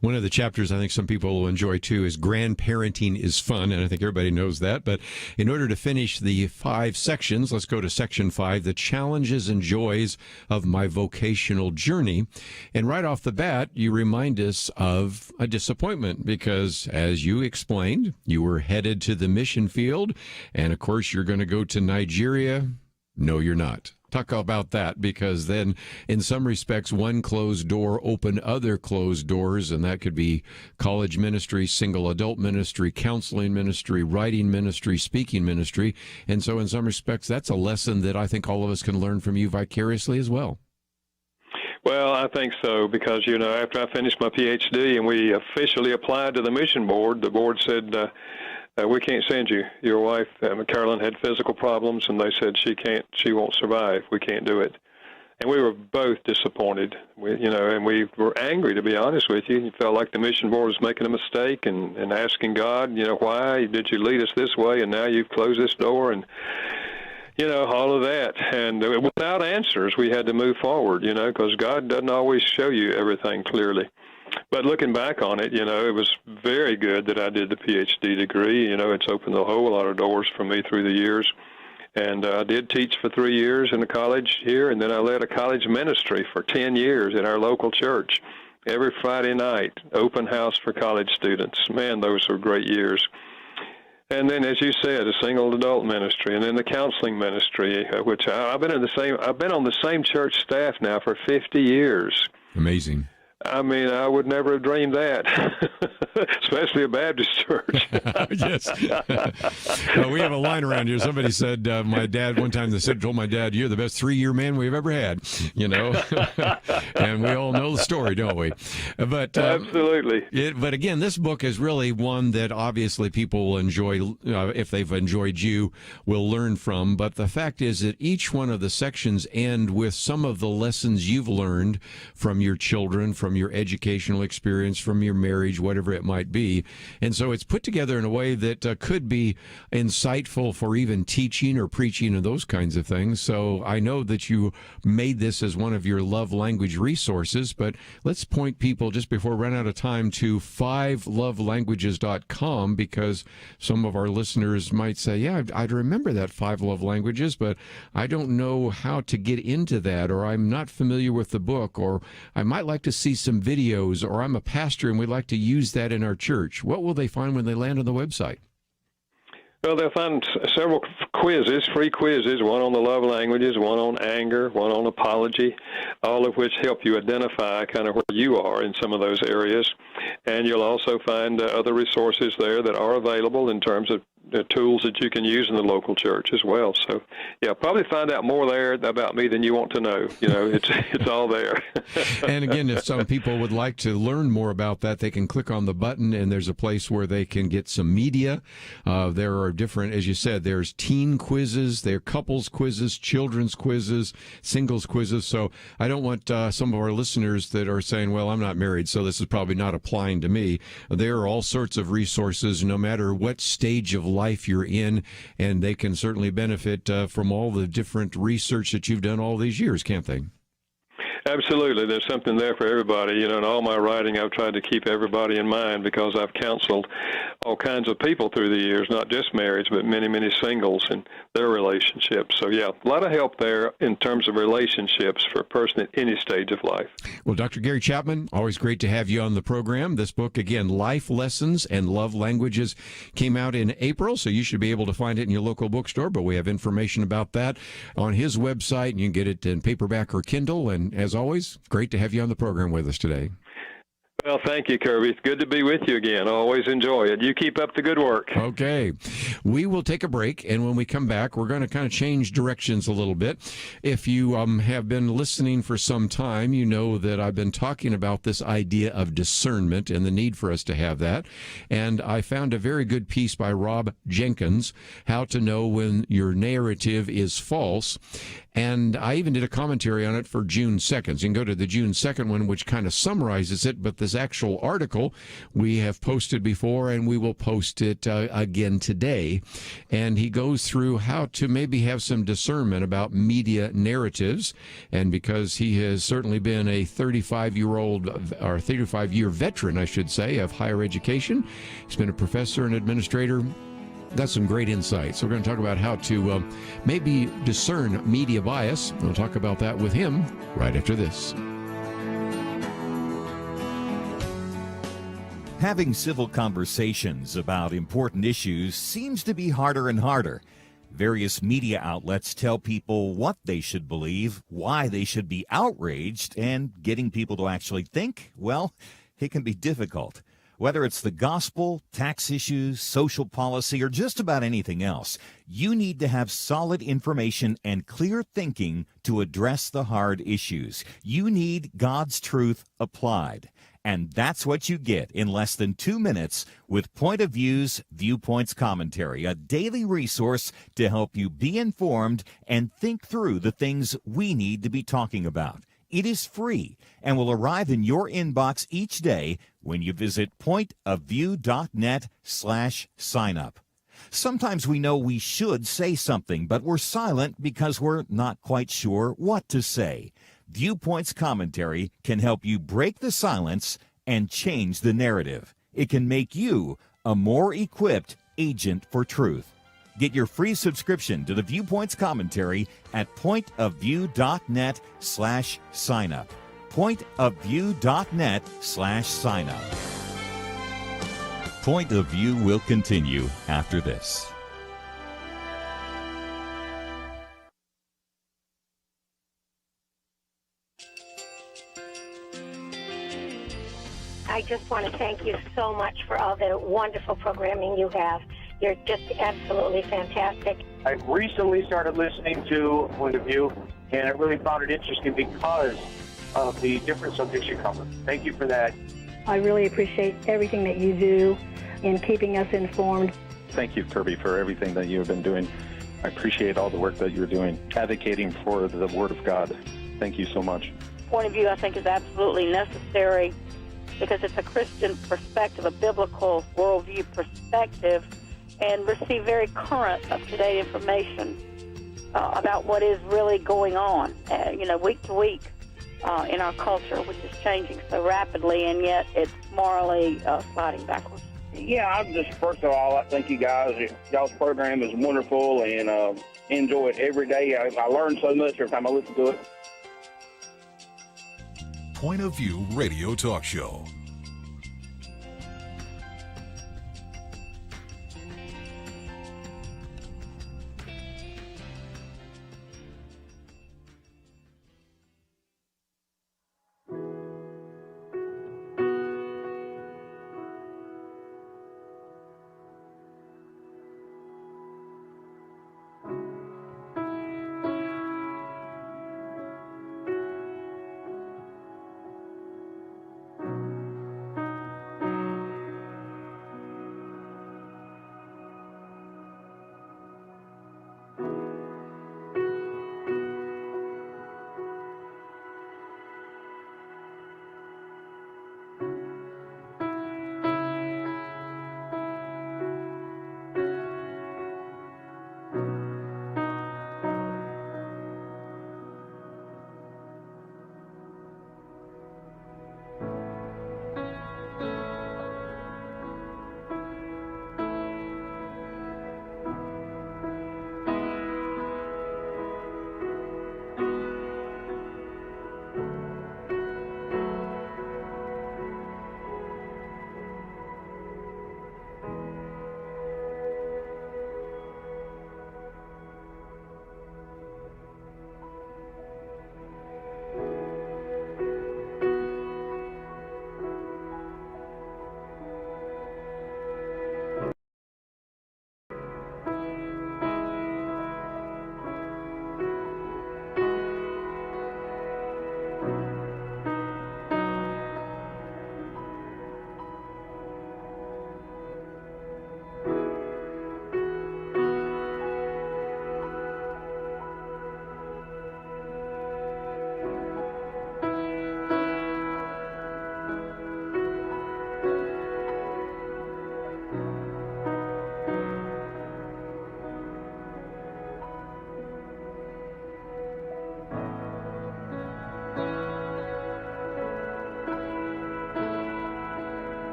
One of the chapters I think some people will enjoy, too, is grandparenting is fun, and I think everybody knows that. But in order to finish the 5 sections, let's go to section 5, the challenges and joys of my vocational journey. And right off the bat, you remind us of a disappointment because, as you explained, you were headed to the mission field, and, of course, you're going to go to Nigeria. No, you're not. Talk about that, because then in some respects, one closed door opened other closed doors, and that could be college ministry, single adult ministry, counseling ministry, writing ministry, speaking ministry. And so in some respects, that's a lesson that I think all of us can learn from you vicariously as well. Well, I think so, because, after I finished my PhD and we officially applied to the mission board, the board said, "We can't send you. Your wife, Carolyn, had physical problems, and they said she won't survive. We can't do it." And we were both disappointed, and we were angry, to be honest with you. It felt like the mission board was making a mistake and asking God, why did you lead us this way, and now you've closed this door, and, all of that. And without answers, we had to move forward, because God doesn't always show you everything clearly. But looking back on it, it was very good that I did the PhD degree. It's opened a whole lot of doors for me through the years. And I did teach for 3 years in a college here, and then I led a college ministry for 10 years in our local church. every Friday night, open house for college students. Man, those were great years. And then, as you said, a single adult ministry, and then the counseling ministry, which I've been on the same church staff now for 50 years. Amazing. I mean, I would never have dreamed that, especially a Baptist church. Yes. We have a line around here. Somebody said, my dad, one time told my dad, "You're the best 3-year man we've ever had," and we all know the story, don't we? But Absolutely. But again, this book is really one that obviously people will enjoy, if they've enjoyed you, will learn from. But the fact is that each one of the sections end with some of the lessons you've learned from your children, from your educational experience, from your marriage, whatever it might be. And so it's put together in a way that could be insightful for even teaching or preaching and those kinds of things. So I know that you made this as one of your love language resources, but let's point people, just before we run out of time, to 5lovelanguages.com, because some of our listeners might say, yeah, I'd remember that 5 love languages, but I don't know how to get into that, or I'm not familiar with the book, or I might like to see some videos, or I'm a pastor and we'd like to use that in our church. What will they find when they land on the website? Well, they'll find several quizzes, free quizzes, one on the love languages, one on anger, one on apology, all of which help you identify kind of where you are in some of those areas. And you'll also find other resources there that are available in terms of tools that you can use in the local church as well. So, yeah, probably find out more there about me than you want to know. It's all there. And again, if some people would like to learn more about that, they can click on the button, and there's a place where they can get some media. There are different, as you said, there's teen quizzes, there are couples quizzes, children's quizzes, singles quizzes. So I don't want some of our listeners that are saying, well, I'm not married, so this is probably not applying to me. There are all sorts of resources, no matter what stage of life you're in, and they can certainly benefit from all the different research that you've done all these years, can't they? Absolutely. There's something there for everybody. In all my writing, I've tried to keep everybody in mind, because I've counseled all kinds of people through the years, not just marrieds, but many, many singles and their relationships. So, yeah, a lot of help there in terms of relationships for a person at any stage of life. Well, Dr. Gary Chapman, always great to have you on the program. This book, again, Life Lessons and Love Languages, came out in April, so you should be able to find it in your local bookstore, but we have information about that on his website, and you can get it in paperback or Kindle. And as always, great to have you on the program with us today. Well, thank you, Kerby. It's good to be with you again. I always enjoy it. You keep up the good work. Okay. We will take a break, and when we come back, we're going to kind of change directions a little bit. If you have been listening for some time, you know that I've been talking about this idea of discernment and the need for us to have that. And I found a very good piece by Rob Jenkins, How to Know When Your Narrative is False. And I even did a commentary on it for June 2nd. So you can go to the June 2nd one, which kind of summarizes it. But this actual article we have posted before, and we will post it again today. And he goes through how to maybe have some discernment about media narratives. And because he has certainly been a 35-year veteran, I should say, of higher education, he's been a professor and administrator. Got some great insights. So we're going to talk about how to maybe discern media bias. We'll talk about that with him right after this. Having civil conversations about important issues seems to be harder and harder. Various media outlets tell people what they should believe, why they should be outraged, and getting people to actually think, well, it can be difficult. Whether it's the gospel, tax issues, social policy, or just about anything else, you need to have solid information and clear thinking to address the hard issues. You need God's truth applied. And that's what you get in less than 2 minutes with Point of View's Viewpoints Commentary, a daily resource to help you be informed and think through the things we need to be talking about. It is free and will arrive in your inbox each day when you visit pointofview.net/signup. Sometimes we know we should say something, but we're silent because we're not quite sure what to say. Viewpoints Commentary can help you break the silence and change the narrative. It can make you a more equipped agent for truth. Get your free subscription to the Viewpoints Commentary at pointofview.net/signup. pointofview.net/signup. Point of View will continue after this. I just want to thank you so much for all the wonderful programming you have. You're just absolutely fantastic. I recently started listening to Point of View, and I really found it interesting because of the different subjects you cover. Thank you for that. I really appreciate everything that you do in keeping us informed. Thank you, Kerby, for everything that you have been doing. I appreciate all the work that you're doing, advocating for the Word of God. Thank you so much. Point of View, I think, is absolutely necessary because it's a Christian perspective, a biblical worldview perspective, and receive very current, up-to-date information about what is really going on, week to week in our culture, which is changing so rapidly, and yet it's morally sliding backwards. Yeah, I'm just, first of all, I thank you guys. Y'all's program is wonderful, and enjoy it every day. I learn so much every time I listen to it. Point of View Radio Talk Show.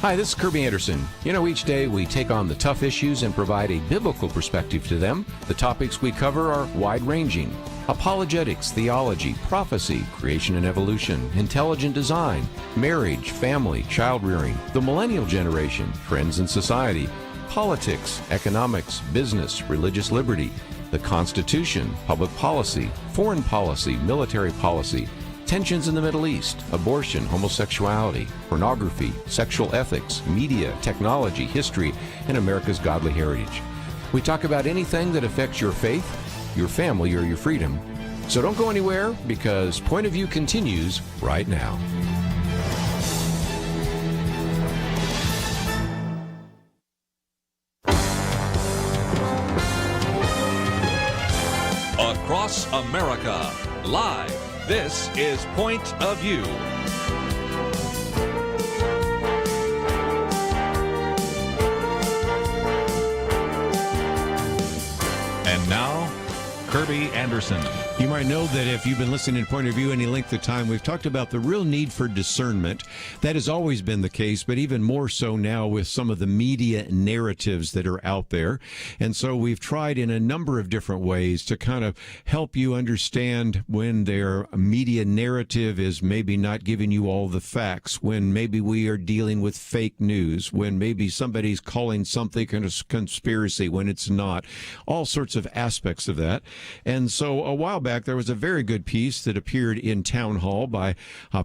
Hi, this is Kerby Anderson. You know, each day we take on the tough issues and provide a biblical perspective to them. The topics we cover are wide-ranging. Apologetics, theology, prophecy, creation and evolution, intelligent design, marriage, family, child-rearing, the millennial generation, trends in society, politics, economics, business, religious liberty, the Constitution, public policy, foreign policy, military policy, tensions in the Middle East, abortion, homosexuality, pornography, sexual ethics, media, technology, history, and America's godly heritage. We talk about anything that affects your faith, your family, or your freedom. So don't go anywhere, because Point of View continues right now. Across America, live. This is Point of View. And now, Kerby Anderson. You might know that if you've been listening to Point of View any length of time, we've talked about the real need for discernment. That has always been the case, but even more so now with some of the media narratives that are out there. And so we've tried in a number of different ways to kind of help you understand when their media narrative is maybe not giving you all the facts, when maybe we are dealing with fake news, when maybe somebody's calling something a conspiracy when it's not, all sorts of aspects of that. And so a while back, there was a very good piece that appeared in Town Hall by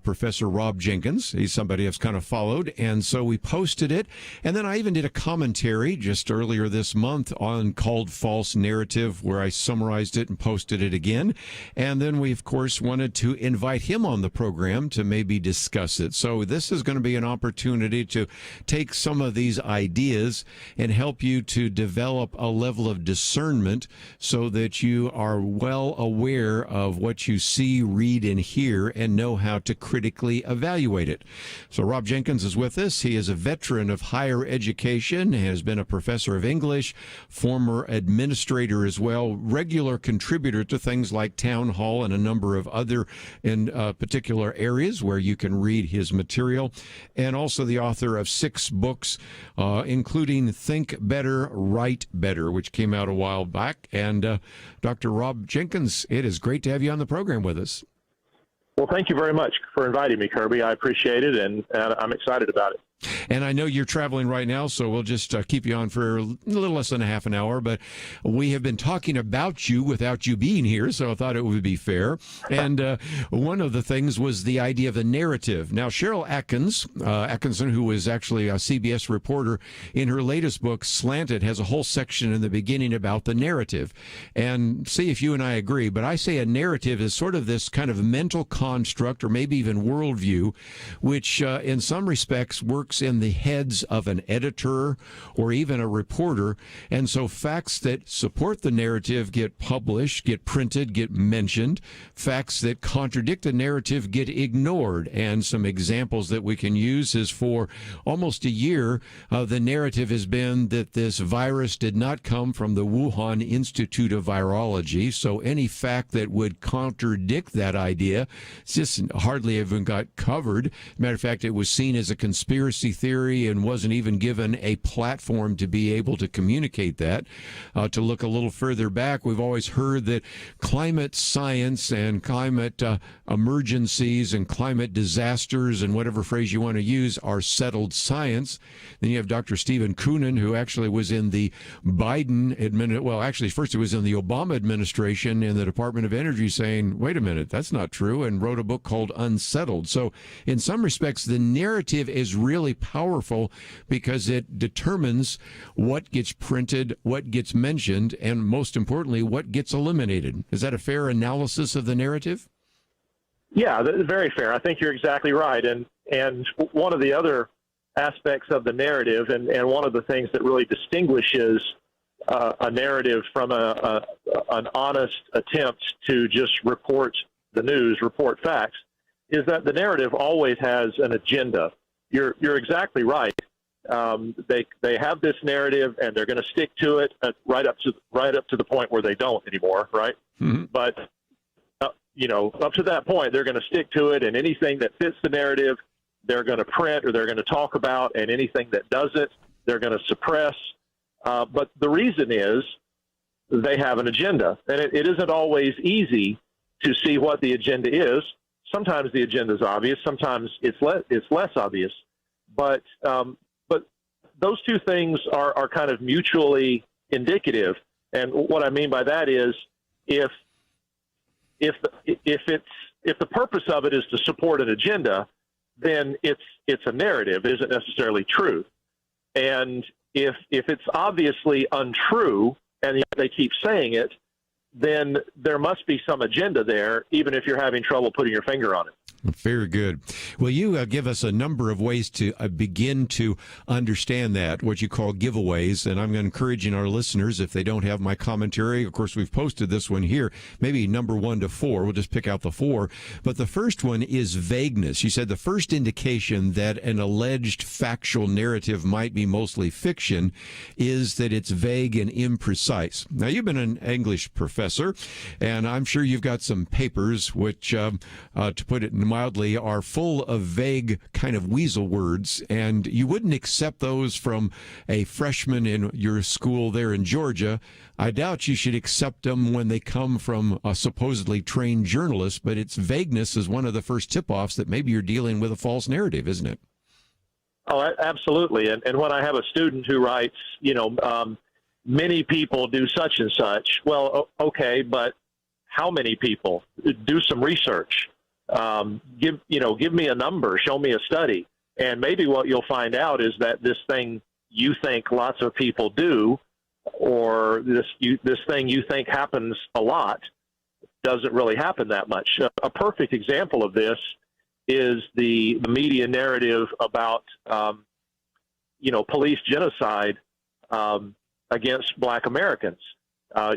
Professor Rob Jenkins. He's somebody I've kind of followed, and so we posted it. And then I even did a commentary just earlier this month on called False Narrative, where I summarized it and posted it again. And then we, of course, wanted to invite him on the program to maybe discuss it. So this is going to be an opportunity to take some of these ideas and help you to develop a level of discernment so that you are well aware of what you see, read, and hear, and know how to critically evaluate it. So Rob Jenkins is with us. He is a veteran of higher education, has been a professor of English, former administrator as well, regular contributor to things like Town Hall and a number of other in particular areas where you can read his material, and also the author of 6 books, including Think Better, Write Better, which came out a while back. And Dr. Rob Jenkins, it is great to have you on the program with us. Well, thank you very much for inviting me, Kerby. I appreciate it, and I'm excited about it. And I know you're traveling right now, so we'll just keep you on for a little less than a half an hour. But we have been talking about you without you being here, so I thought it would be fair. And one of the things was the idea of a narrative. Now, Cheryl Atkinson, who is actually a CBS reporter, in her latest book, Slanted, has a whole section in the beginning about the narrative. And see if you and I agree, but I say a narrative is sort of this kind of mental construct, or maybe even worldview, which in some respects works in the heads of an editor or even a reporter. And so facts that support the narrative get published, get printed, get mentioned. Facts that contradict the narrative get ignored. And some examples that we can use is for almost a year, the narrative has been that this virus did not come from the Wuhan Institute of Virology. So any fact that would contradict that idea just hardly even got covered. Matter of fact, it was seen as a conspiracy theory and wasn't even given a platform to be able to communicate that. To look a little further back, we've always heard that climate science and climate emergencies and climate disasters and whatever phrase you want to use are settled science. Then you have Dr. Stephen Koonin, who actually was in the Biden administration. Well, actually, first he was in the Obama administration in the Department of Energy saying, wait a minute, that's not true, and wrote a book called Unsettled. So in some respects, the narrative is really powerful because it determines what gets printed, what gets mentioned, and most importantly, what gets eliminated. Is that a fair analysis of the narrative? Yeah, that's very fair. I think you're exactly right. And one of the other aspects of the narrative, and one of the things that really distinguishes a narrative from an honest attempt to just report the news, report facts, is that the narrative always has an agenda. You're exactly right. They have this narrative, and they're going to stick to it right up to the point where they don't anymore, right? Mm-hmm. But up to that point, they're going to stick to it, and anything that fits the narrative, they're going to print or they're going to talk about, and anything that doesn't, they're going to suppress. But the reason is they have an agenda, and it isn't always easy to see what the agenda is. Sometimes the agenda is obvious, sometimes it's less obvious. But those two things are kind of mutually indicative. And what I mean by that is, if the purpose of it is to support an agenda, then it's a narrative. It isn't necessarily truth. And if it's obviously untrue and yet they keep saying it, then there must be some agenda there, even if you're having trouble putting your finger on it. Very good. Well, you give us a number of ways to begin to understand that, what you call giveaways. And I'm encouraging our listeners, if they don't have my commentary, of course, we've posted this one here, maybe number 1 to 4. We'll just pick out the 4. But the first one is vagueness. You said the first indication that an alleged factual narrative might be mostly fiction is that it's vague and imprecise. Now, you've been an English professor, and I'm sure you've got some papers which, to put it mildly, are full of vague kind of weasel words, and you wouldn't accept those from a freshman in your school there in Georgia. I doubt you should accept them when they come from a supposedly trained journalist, but its vagueness is one of the first tip-offs that maybe you're dealing with a false narrative, isn't it? Oh, absolutely. And when I have a student who writes, many people do such and such, well, okay, but how many people? Do some research. Give me a number, show me a study. And maybe what you'll find out is that this thing you think lots of people do, or this thing you think happens a lot, doesn't really happen that much. A perfect example of this is the media narrative about, police genocide against Black Americans.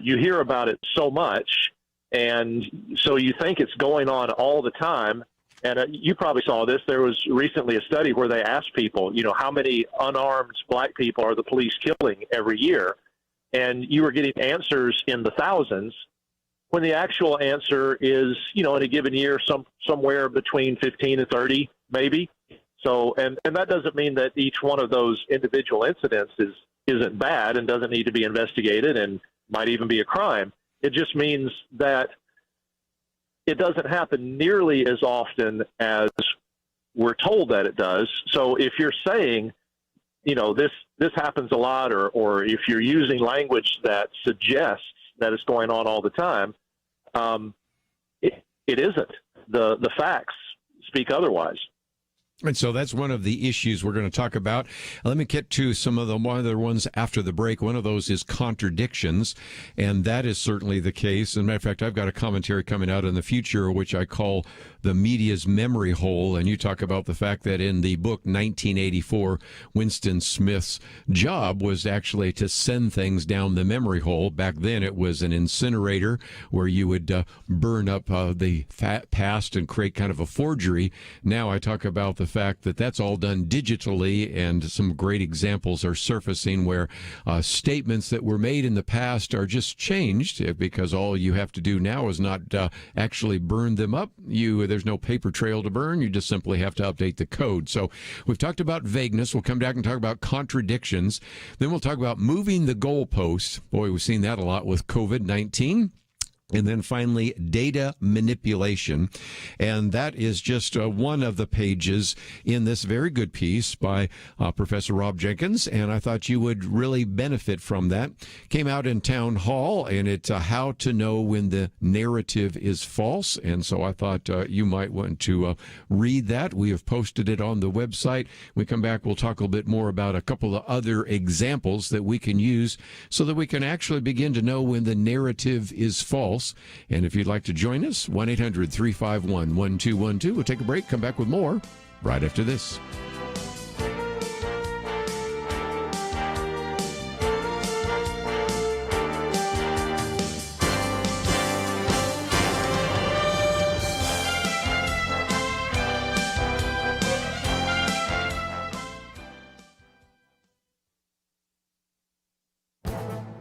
You hear about it so much, and so you think it's going on all the time. And you probably saw this. There was recently a study where they asked people, how many unarmed Black people are the police killing every year? And you were getting answers in the thousands, when the actual answer is, in a given year, somewhere between 15 and 30, maybe. So, and that doesn't mean that each one of those individual incidents isn't bad and doesn't need to be investigated and might even be a crime. It just means that it doesn't happen nearly as often as we're told that it does. So if you're saying, this happens a lot, or if you're using language that suggests that it's going on all the time, it isn't. The facts speak otherwise. And so that's one of the issues we're going to talk about. Let me get to some of the other ones after the break. One of those is contradictions, and that is certainly the case. As a matter of fact, I've got a commentary coming out in the future, which I call the media's memory hole. And you talk about the fact that in the book 1984, Winston Smith's job was actually to send things down the memory hole. Back then, it was an incinerator where you would burn up the past and create kind of a forgery. Now I talk about the fact that that's all done digitally, and some great examples are surfacing where statements that were made in the past are just changed, because all you have to do now is not actually burn them up. There's no paper trail to burn. You just simply have to update the code. So we've talked about vagueness. We'll come back and talk about contradictions. Then we'll talk about moving the goalposts. Boy, we've seen that a lot with COVID-19. And then finally, data manipulation. And that is just one of the pages in this very good piece by Professor Rob Jenkins. And I thought you would really benefit from that. Came out in Town Hall, and it's how to know when the narrative is false. And so I thought you might want to read that. We have posted it on the website. When we come back, we'll talk a little bit more about a couple of other examples that we can use so that we can actually begin to know when the narrative is false. And if you'd like to join us, 1-800-351-1212. We'll take a break, come back with more right after this.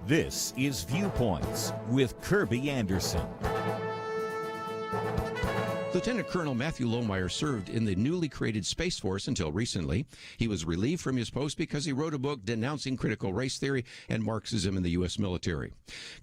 This is Viewpoints with Kerby Anderson. Lieutenant Colonel Matthew Lohmeyer served in the newly created Space Force until recently. He was relieved from his post because he wrote a book denouncing critical race theory and Marxism in the U.S. military.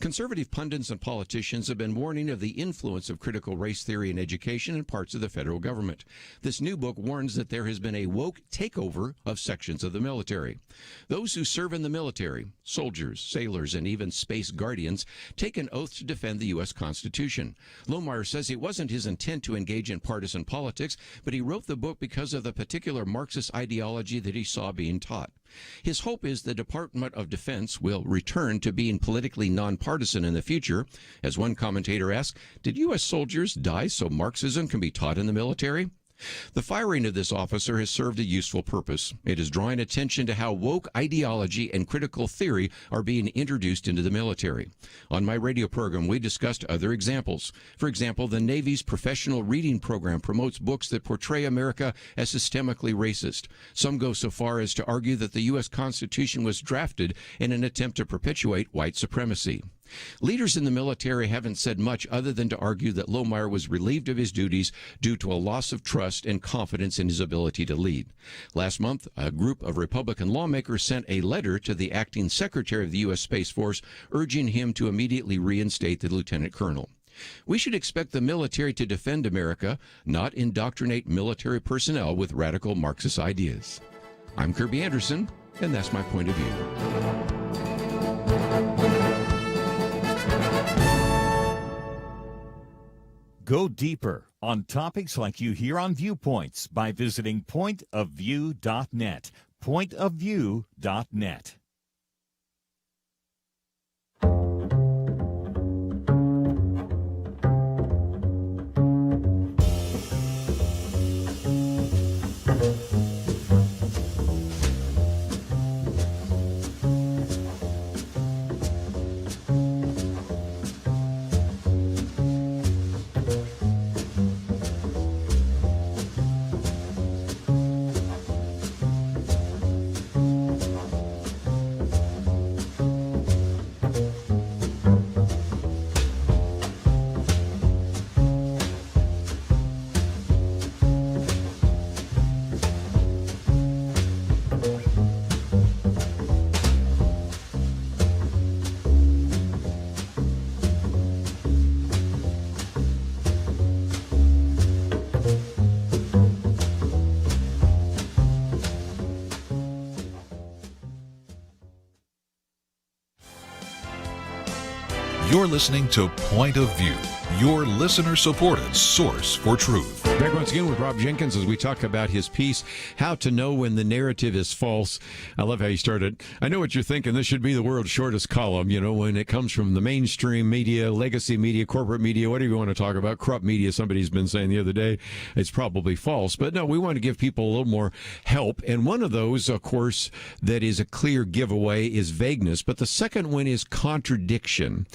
Conservative pundits and politicians have been warning of the influence of critical race theory in education in parts of the federal government. This new book warns that there has been a woke takeover of sections of the military. Those who serve in the military, soldiers, sailors, and even space guardians, take an oath to defend the U.S. Constitution. Lohmeyer says it wasn't his intent to engage in partisan politics, but he wrote the book because of the particular Marxist ideology that he saw being taught. His hope is the Department of Defense will return to being politically nonpartisan in the future. As one commentator asked, did U.S. soldiers die so Marxism can be taught in the military? The firing of this officer has served a useful purpose. It is drawing attention to how woke ideology and critical theory are being introduced into the military. On my radio program, we discussed other examples. For example, the Navy's professional reading program promotes books that portray America as systemically racist. Some go so far as to argue that the U.S. Constitution was drafted in an attempt to perpetuate white supremacy. Leaders in the military haven't said much other than to argue that Lohmeyer was relieved of his duties due to a loss of trust and confidence in his ability to lead. Last month, a group of Republican lawmakers sent a letter to the acting secretary of the U.S. Space Force urging him to immediately reinstate the lieutenant colonel. We should expect the military to defend America, not indoctrinate military personnel with radical Marxist ideas. I'm Kerby Anderson, and that's my point of view. Go deeper on topics like you hear on Viewpoints by visiting pointofview.net. Pointofview.net. You're listening to Point of View, your listener-supported source for truth. Back once again with Rob Jenkins as we talk about his piece, How to Know When the Narrative is False. I love how you started. I know what you're thinking. This should be the world's shortest column, when it comes from the mainstream media, legacy media, corporate media, whatever you want to talk about, corrupt media, somebody's been saying the other day, it's probably false. But no, we want to give people a little more help. And one of those, of course, that is a clear giveaway is vagueness. But the second one is contradiction.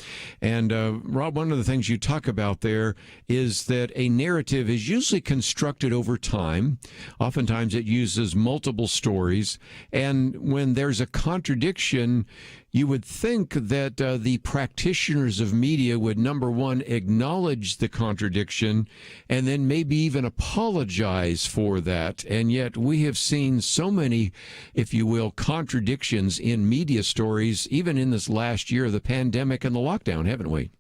And Rob, one of the things you talk about there is that a narrative is usually constructed over time. Oftentimes it uses multiple stories. And when there's a contradiction, you would think that the practitioners of media would, number one, acknowledge the contradiction and then maybe even apologize for that. And yet we have seen so many, if you will, contradictions in media stories, even in this last year of the pandemic and the lockdown, haven't we?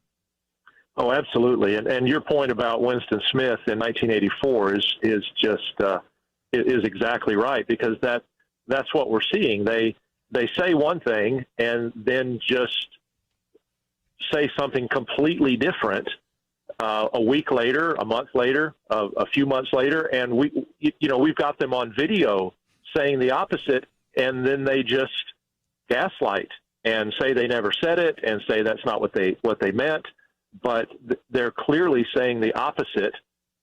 Oh, absolutely. And your point about Winston Smith in 1984 is exactly right, because that's what we're seeing. They say one thing and then just say something completely different a week later, a month later, a few months later, and we've got them on video saying the opposite, and then they just gaslight and say they never said it and say that's not what they meant. But they're clearly saying the opposite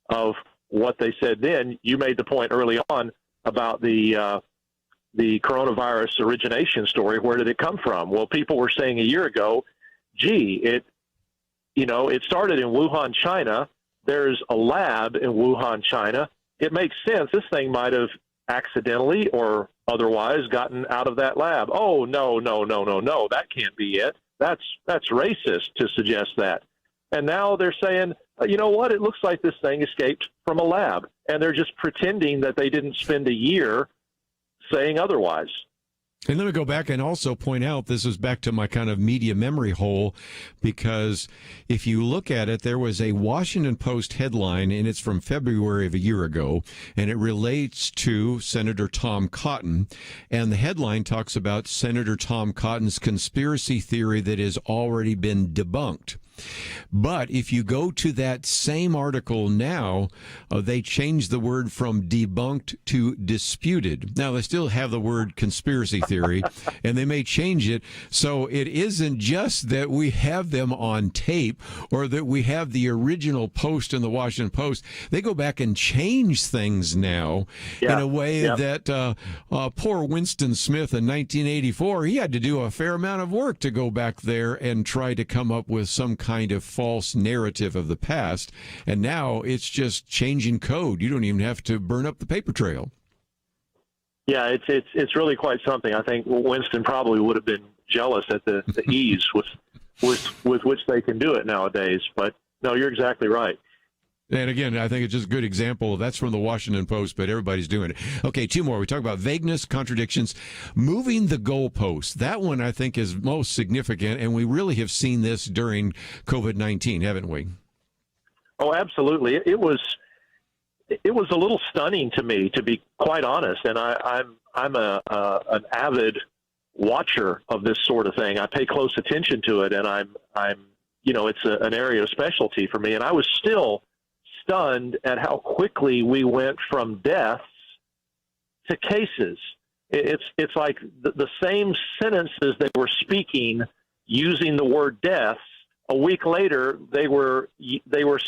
of what they said then. You made the point early on about the coronavirus origination story. Where did it come from? Well, people were saying a year ago, it started in Wuhan, China. There's a lab in Wuhan, China. It makes sense. This thing might have accidentally or otherwise gotten out of that lab. Oh, no. That can't be it. That's racist to suggest that. And now they're saying, you know what? It looks like this thing escaped from a lab, and they're just pretending that they didn't spend a year saying otherwise. And let me go back and also point out, this is back to my kind of media memory hole, because if you look at it, there was a Washington Post headline, and it's from February of a year ago, and it relates to Senator Tom Cotton. And the headline talks about Senator Tom Cotton's conspiracy theory that has already been debunked. But if you go to that same article now, they changed the word from debunked to disputed. Now, they still have the word conspiracy theory, and they may change it. So it isn't just that we have them on tape or that we have the original post in the Washington Post. They go back and change things now in a way that poor Winston Smith in 1984, he had to do a fair amount of work to go back there and try to come up with some kind of false narrative of the past, and now it's just changing code. You don't even have to burn up the paper trail. Yeah, it's really quite something. I think Winston probably would have been jealous at the ease with which they can do it nowadays. But no, you're exactly right. And again, I think it's just a good example. That's from the Washington Post, but everybody's doing it. Okay, two more. We talk about vagueness, contradictions, moving the goalpost. That one, I think, is most significant, and we really have seen this during COVID-19, haven't we? Oh, absolutely. It was a little stunning to me, to be quite honest. And I'm an avid watcher of this sort of thing. I pay close attention to it, and I'm it's an area of specialty for me. And I was still stunned at how quickly we went from deaths to cases. It's like the same sentences they were speaking using the word deaths. A week later, they were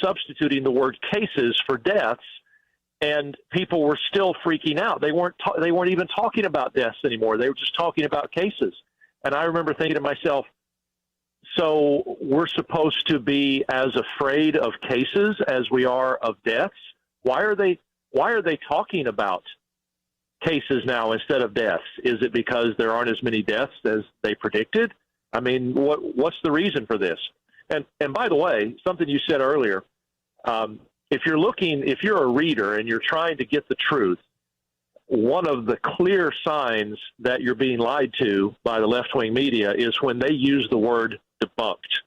substituting the word cases for deaths, and people were still freaking out. They weren't even talking about deaths anymore. They were just talking about cases. And I remember thinking to myself, so we're supposed to be as afraid of cases as we are of deaths? Why are they talking about cases now instead of deaths? Is it because there aren't as many deaths as they predicted? I mean, what's the reason for this? And by the way, something you said earlier, if you're a reader and you're trying to get the truth, one of the clear signs that you're being lied to by the left-wing media is when they use the word debunked.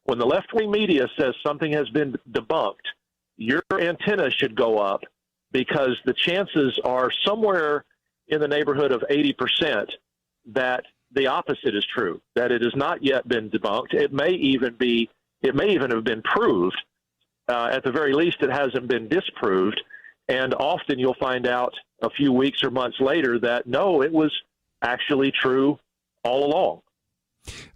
When the left-wing media says something has been debunked, your antenna should go up, because the chances are somewhere in the neighborhood of 80% that the opposite is true, that it has not yet been debunked. It may even have been proved. At the very least, it hasn't been disproved. And often you'll find out a few weeks or months later that, no, it was actually true all along.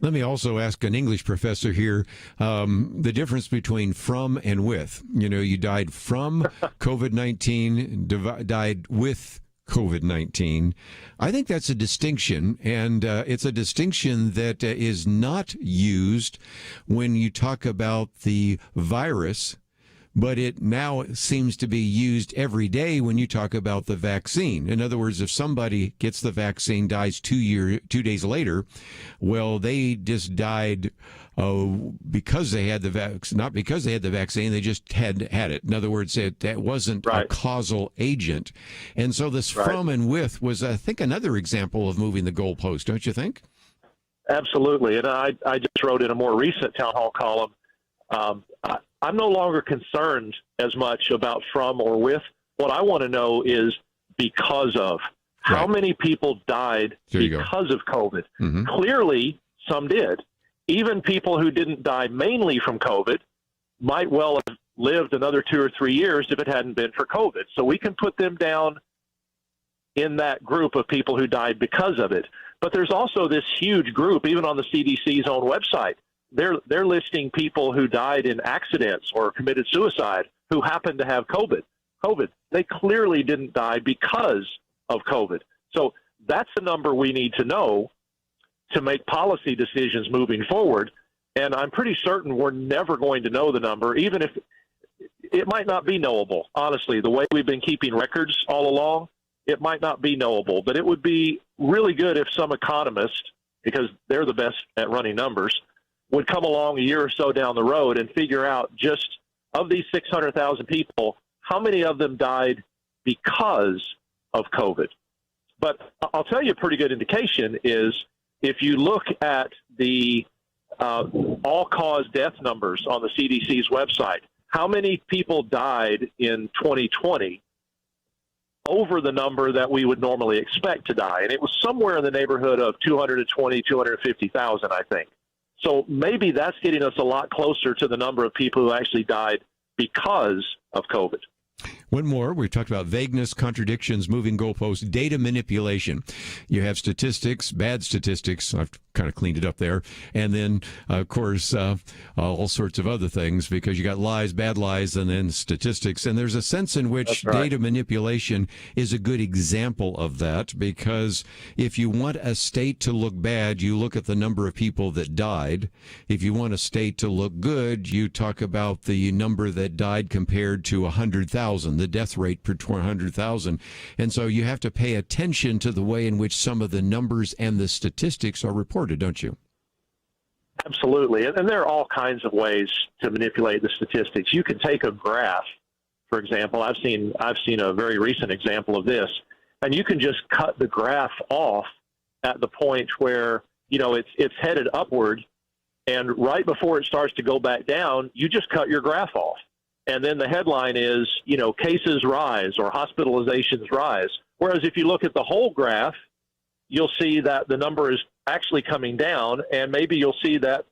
Let me also ask an English professor here the difference between from and with. You died from COVID-19, died with COVID-19. I think that's a distinction, and it's a distinction that is not used when you talk about the virus, but it now seems to be used every day when you talk about the vaccine. In other words, if somebody gets the vaccine, dies 2 days later, well, they just died because they had the vaccine, not because they had the vaccine, they just had it. In other words, that wasn't a causal agent. And so this from and with was, I think, another example of moving the goalpost, don't you think? Absolutely. And I just wrote in a more recent town hall column, I'm no longer concerned as much about from or with. What I want to know is because of. How many people died because of COVID? Mm-hmm. Clearly, some did. Even people who didn't die mainly from COVID might well have lived another 2 or 3 years if it hadn't been for COVID. So we can put them down in that group of people who died because of it. But there's also this huge group, even on the CDC's own website. They're listing people who died in accidents or committed suicide who happened to have COVID. They clearly didn't die because of COVID. So that's the number we need to know to make policy decisions moving forward. And I'm pretty certain we're never going to know the number, even if it might not be knowable. Honestly, the way we've been keeping records all along, it might not be knowable. But it would be really good if some economist, because they're the best at running numbers, would come along a year or so down the road and figure out just of these 600,000 people, how many of them died because of COVID? But I'll tell you a pretty good indication is if you look at the all-cause death numbers on the CDC's website, how many people died in 2020 over the number that we would normally expect to die? And it was somewhere in the neighborhood of 220, 250,000, I think. So maybe that's getting us a lot closer to the number of people who actually died because of COVID. One more. We talked about vagueness, contradictions, moving goalposts, data manipulation. You have statistics, bad statistics. I've kind of cleaned it up there. And then, of course, all sorts of other things because you got lies, bad lies, and then statistics. And there's a sense in which data manipulation is a good example of that because if you want a state to look bad, you look at the number of people that died. If you want a state to look good, you talk about the number that died compared to 100,000. The death rate per 100,000. And so you have to pay attention to the way in which some of the numbers and the statistics are reported, don't you? Absolutely. And there are all kinds of ways to manipulate the statistics. You can take a graph, for example. I've seen a very recent example of this, and you can just cut the graph off at the point where, it's headed upward, and right before it starts to go back down, you just cut your graph off. And then the headline is, cases rise or hospitalizations rise. Whereas if you look at the whole graph, you'll see that the number is actually coming down, and maybe you'll see that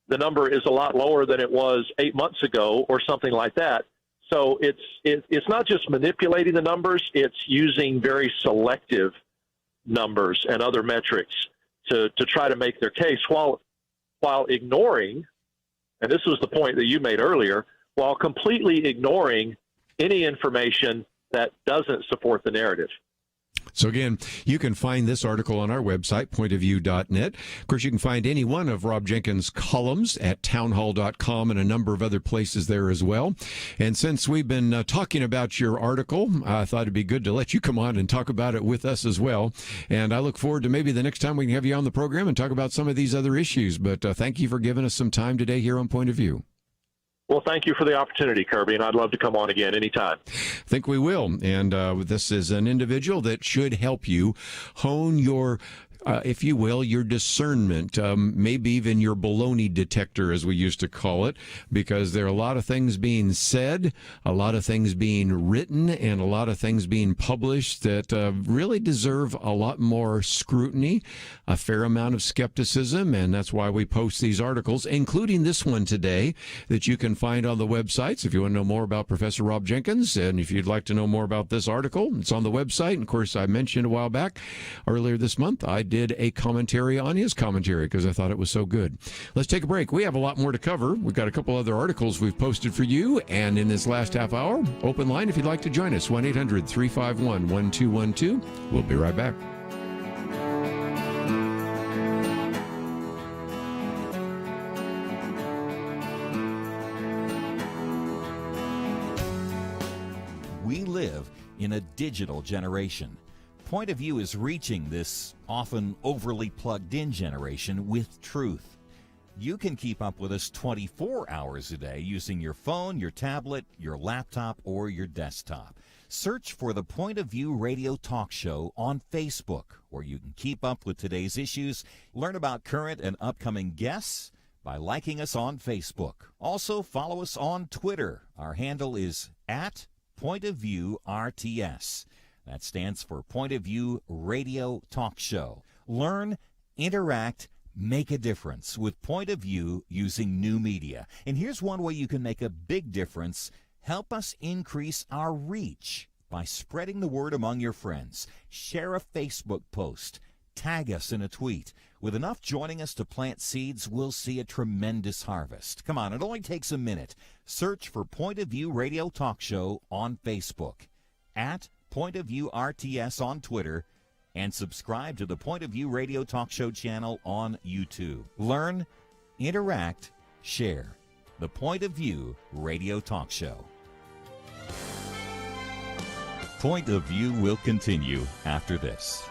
the number is a lot lower than it was 8 months ago or something like that. So it's not just manipulating the numbers, it's using very selective numbers and other metrics to try to make their case while ignoring, and this was the point that you made earlier, while completely ignoring any information that doesn't support the narrative. So again, you can find this article on our website, pointofview.net. Of course, you can find any one of Rob Jenkins' columns at townhall.com and a number of other places there as well. And since we've been talking about your article, I thought it'd be good to let you come on and talk about it with us as well. And I look forward to maybe the next time we can have you on the program and talk about some of these other issues. But thank you for giving us some time today here on Point of View. Well, thank you for the opportunity, Kerby, and I'd love to come on again anytime. I think we will. And this is an individual that should help you hone your if you will, your discernment, maybe even your baloney detector, as we used to call it, because there are a lot of things being said, a lot of things being written, and a lot of things being published that really deserve a lot more scrutiny, a fair amount of skepticism, and that's why we post these articles, including this one today that you can find on the websites. If you want to know more about Professor Rob Jenkins, and if you'd like to know more about this article, it's on the website. And of course, I mentioned a while back, earlier this month, I did a commentary on his commentary because I thought it was so good. Let's take a break. We have a lot more to cover. We've got a couple other articles we've posted for you. And in this last half hour, open line if you'd like to join us, 1-800-351-1212. We'll be right back. We live in a digital generation. Point of View is reaching this often overly plugged-in generation with truth. You can keep up with us 24 hours a day using your phone, your tablet, your laptop, or your desktop. Search for the Point of View radio talk show on Facebook, where you can keep up with today's issues, learn about current and upcoming guests by liking us on Facebook. Also, follow us on Twitter. Our handle is @PointOfViewRTS. That stands for Point of View Radio Talk Show. Learn, interact, make a difference with Point of View using new media. And here's one way you can make a big difference. Help us increase our reach by spreading the word among your friends. Share a Facebook post. Tag us in a tweet. With enough joining us to plant seeds, we'll see a tremendous harvest. Come on, it only takes a minute. Search for Point of View Radio Talk Show on Facebook, @Point of View RTS on Twitter, and subscribe to the Point of View Radio Talk Show channel on YouTube. Learn, interact, share. The Point of View Radio Talk Show. Point of View will continue after this.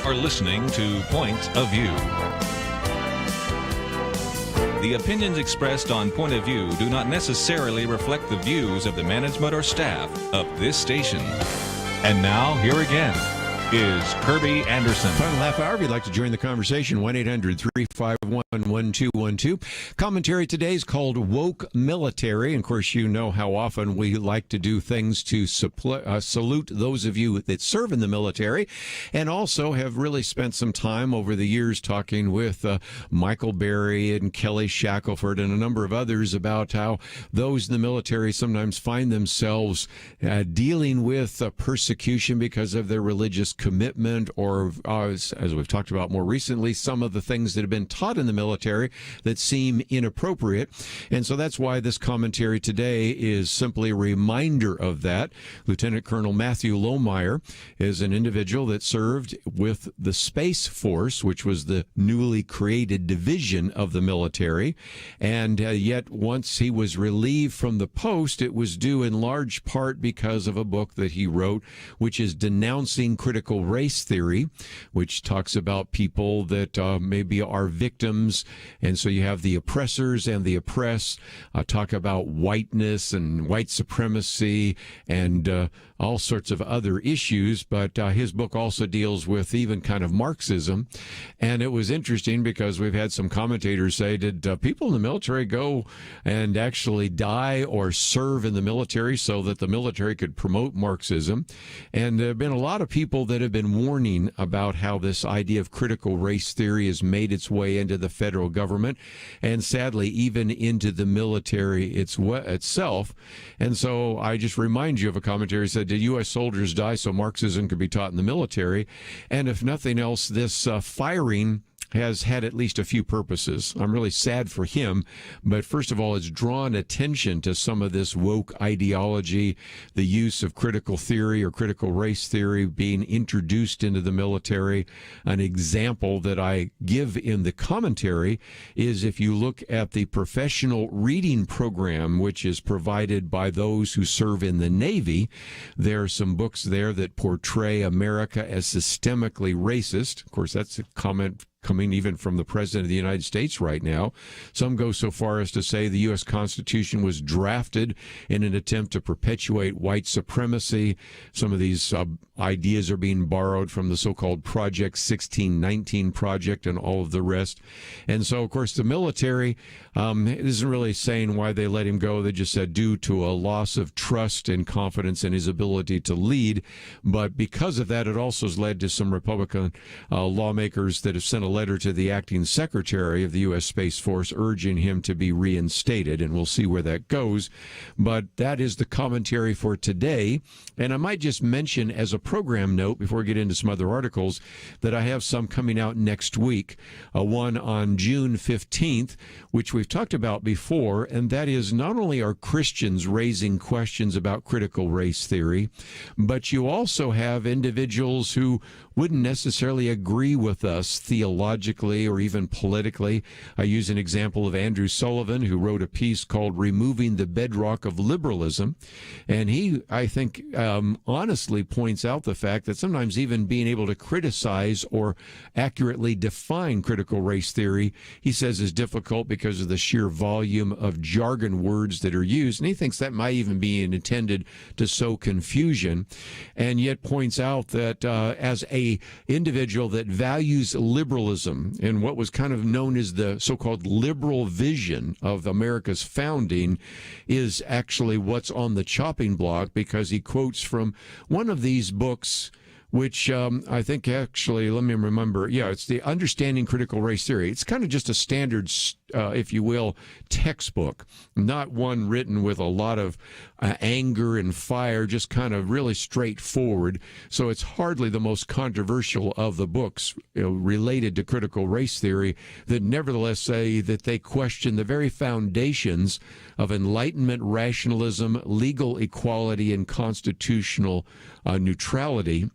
are listening to Point of View. The opinions expressed on Point of View do not necessarily reflect the views of the management or staff of this station. And now, here again is Kerby Anderson. Final half hour, if you'd like to join the conversation, 1-800-351-1212. Commentary today is called Woke Military. And of course, you know how often we like to do things to salute those of you that serve in the military, and also have really spent some time over the years talking with Michael Berry and Kelly Shackelford and a number of others about how those in the military sometimes find themselves dealing with persecution because of their religious commitment, or as we've talked about more recently, some of the things that have been taught in the military that seem inappropriate. And so that's why this commentary today is simply a reminder of that. Lieutenant Colonel Matthew Lohmeyer is an individual that served with the Space Force, which was the newly created division of the military. And yet once he was relieved from the post, it was due in large part because of a book that he wrote, which is Denouncing Critical Race Theory, which talks about people that maybe are victims. And so you have the oppressors and the oppressed, talk about whiteness and white supremacy and all sorts of other issues. But his book also deals with even kind of Marxism. And it was interesting because we've had some commentators say, did people in the military go and actually die or serve in the military so that the military could promote Marxism? And there have been a lot of people that have been warning about how this idea of critical race theory has made its way into the federal government and sadly even into the military itself. And so I just remind you of a commentary that said, did U.S. soldiers die so Marxism could be taught in the military? And if nothing else, this firing has had at least a few purposes. I'm really sad for him, but first of all, it's drawn attention to some of this woke ideology, the use of critical theory or critical race theory being introduced into the military. An example that I give in the commentary is if you look at the professional reading program, which is provided by those who serve in the Navy, there are some books there that portray America as systemically racist. Of course, that's a comment coming even from the President of the United States right now. Some go so far as to say the U.S. Constitution was drafted in an attempt to perpetuate white supremacy. Some of these ideas are being borrowed from the so-called Project 1619 project and all of the rest. And so, of course, the military isn't really saying why they let him go. They just said due to a loss of trust and confidence in his ability to lead. But because of that, it also has led to some Republican lawmakers that have sent a letter to the acting secretary of the U.S. Space Force urging him to be reinstated, and we'll see where that goes. But that is the commentary for today. And I might just mention as a program note before we get into some other articles that I have some coming out next week, one on June 15th, which we've talked about before, and that is not only are Christians raising questions about critical race theory, but you also have individuals who wouldn't necessarily agree with us theologically or even politically. I use an example of Andrew Sullivan, who wrote a piece called Removing the Bedrock of Liberalism. And he, I think, honestly points out the fact that sometimes even being able to criticize or accurately define critical race theory, he says, is difficult because of the sheer volume of jargon words that are used. And he thinks that might even be intended to sow confusion, and yet points out that as a individual that values liberalism and what was kind of known as the so-called liberal vision of America's founding is actually what's on the chopping block, because he quotes from one of these books, which I think actually, let me remember, it's the Understanding Critical Race Theory. It's kind of just a standard, if you will, textbook, not one written with a lot of anger and fire, just kind of really straightforward. So it's hardly the most controversial of the books related to critical race theory that nevertheless say that they question the very foundations of Enlightenment rationalism, legal equality, and constitutional neutrality.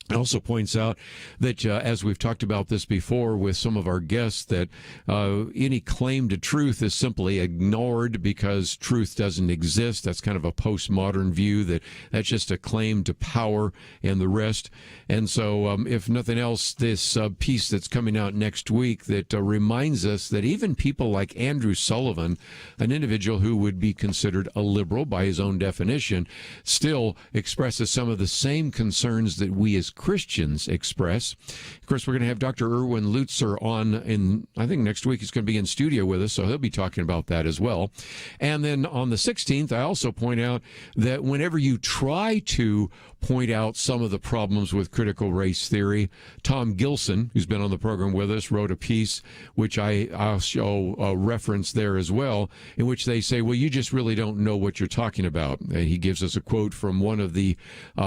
It also points out that, as we've talked about this before with some of our guests, that any claim to truth is simply ignored because truth doesn't exist. That's kind of a postmodern view, that's just a claim to power and the rest. And so, if nothing else, this piece that's coming out next week that reminds us that even people like Andrew Sullivan, an individual who would be considered a liberal by his own definition, still expresses some of the same concerns that we as Christians express. Of course, we're going to have Dr. Erwin Lutzer on in, I think next week he's going to be in studio with us, so he'll be talking about that as well. And then on the 16th, I also point out that whenever you try to point out some of the problems with critical race theory, Tom Gilson, who's been on the program with us, wrote a piece, which I'll show a reference there as well, in which they say, well, you just really don't know what you're talking about. And he gives us a quote from one of the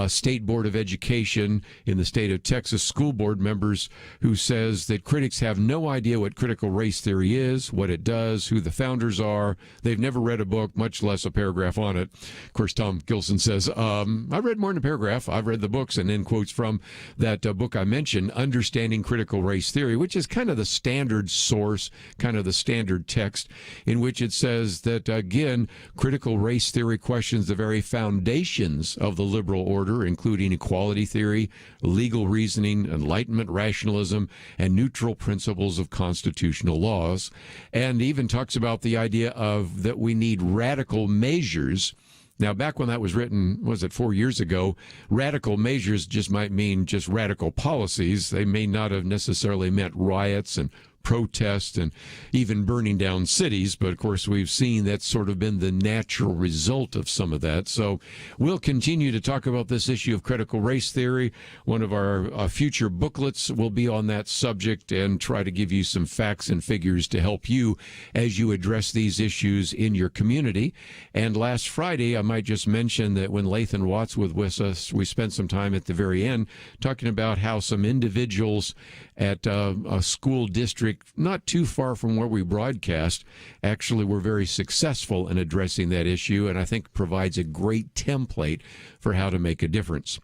State Board of Education in the state of Texas school board members, who says that critics have no idea what critical race theory is, what it does, who the founders are. They've never read a book, much less a paragraph on it. Of course, Tom Gilson says, I read more than a paragraph. I've read the books, and then quotes from that book I mentioned, Understanding Critical Race Theory, which is kind of the standard source, kind of the standard text, in which it says that, again, critical race theory questions the very foundations of the liberal order, including equality theory, legal reasoning, Enlightenment rationalism, and neutral principles of constitutional laws, and even talks about the idea of that we need radical measures. Now, back when that was written, was it 4 years ago, radical measures just might mean just radical policies. They may not have necessarily meant riots and protest and even burning down cities. But of course, we've seen that's sort of been the natural result of some of that. So we'll continue to talk about this issue of critical race theory. One of our future booklets will be on that subject and try to give you some facts and figures to help you as you address these issues in your community. And last Friday, I might just mention that when Lathan Watts was with us, we spent some time at the very end talking about how some individuals at a school district not too far from where we broadcast actually were very successful in addressing that issue, and I think provides a great template for how to make a difference.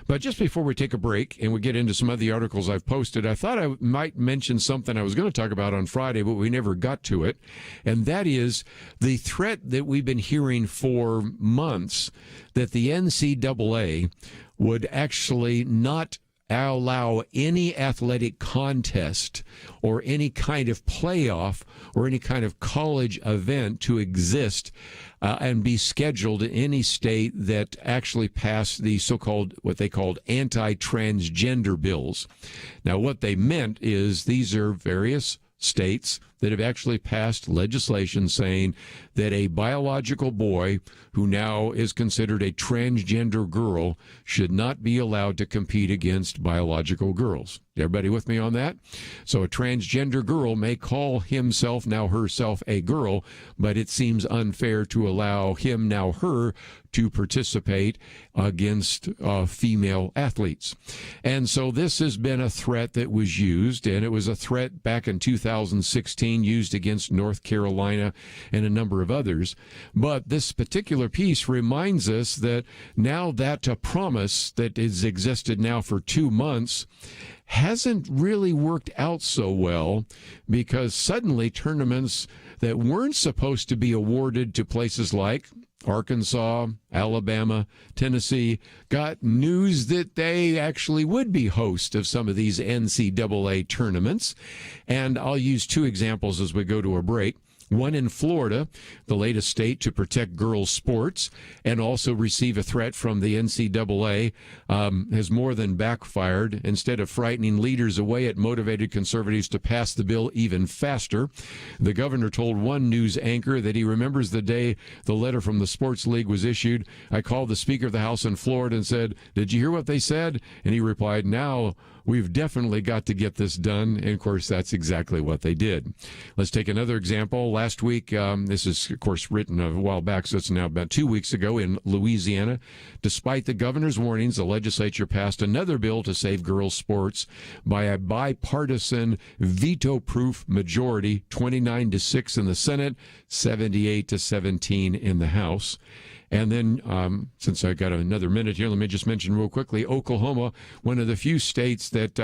But just before we take a break and we get into some of the articles I've posted, I thought I might mention something I was going to talk about on Friday, but we never got to it, and that is the threat that we've been hearing for months that the NCAA would actually not allow any athletic contest or any kind of playoff or any kind of college event to exist and be scheduled in any state that actually passed the so-called, what they called anti-transgender bills. Now, what they meant is these are various states that have actually passed legislation saying that a biological boy who now is considered a transgender girl should not be allowed to compete against biological girls. Everybody with me on that? So a transgender girl may call himself, now herself, a girl, but it seems unfair to allow him, now her, to participate against female athletes. And so this has been a threat that was used, and it was a threat back in 2016 used against North Carolina and a number of others. But this particular piece reminds us that now that promise that has existed now for 2 months hasn't really worked out so well, because suddenly tournaments that weren't supposed to be awarded to places like Arkansas, Alabama, Tennessee got news that they actually would be host of some of these NCAA tournaments. And I'll use 2 examples as we go to a break. One in Florida, the latest state to protect girls' sports and also receive a threat from the NCAA, has more than backfired. Instead of frightening leaders away, it motivated conservatives to pass the bill even faster. The governor told one news anchor that he remembers the day the letter from the sports league was issued. I called the Speaker of the House in Florida and said, "Did you hear what they said?" And he replied, "Now we've definitely got to get this done." And of course, that's exactly what they did. Let's take another example. Last week, this is, of course, written a while back, so it's now about 2 weeks ago in Louisiana. Despite the governor's warnings, the legislature passed another bill to save girls' sports by a bipartisan veto-proof majority, 29-6 in the Senate, 78-17 in the House. And then, since I got another minute here, let me just mention real quickly, Oklahoma, one of the few states that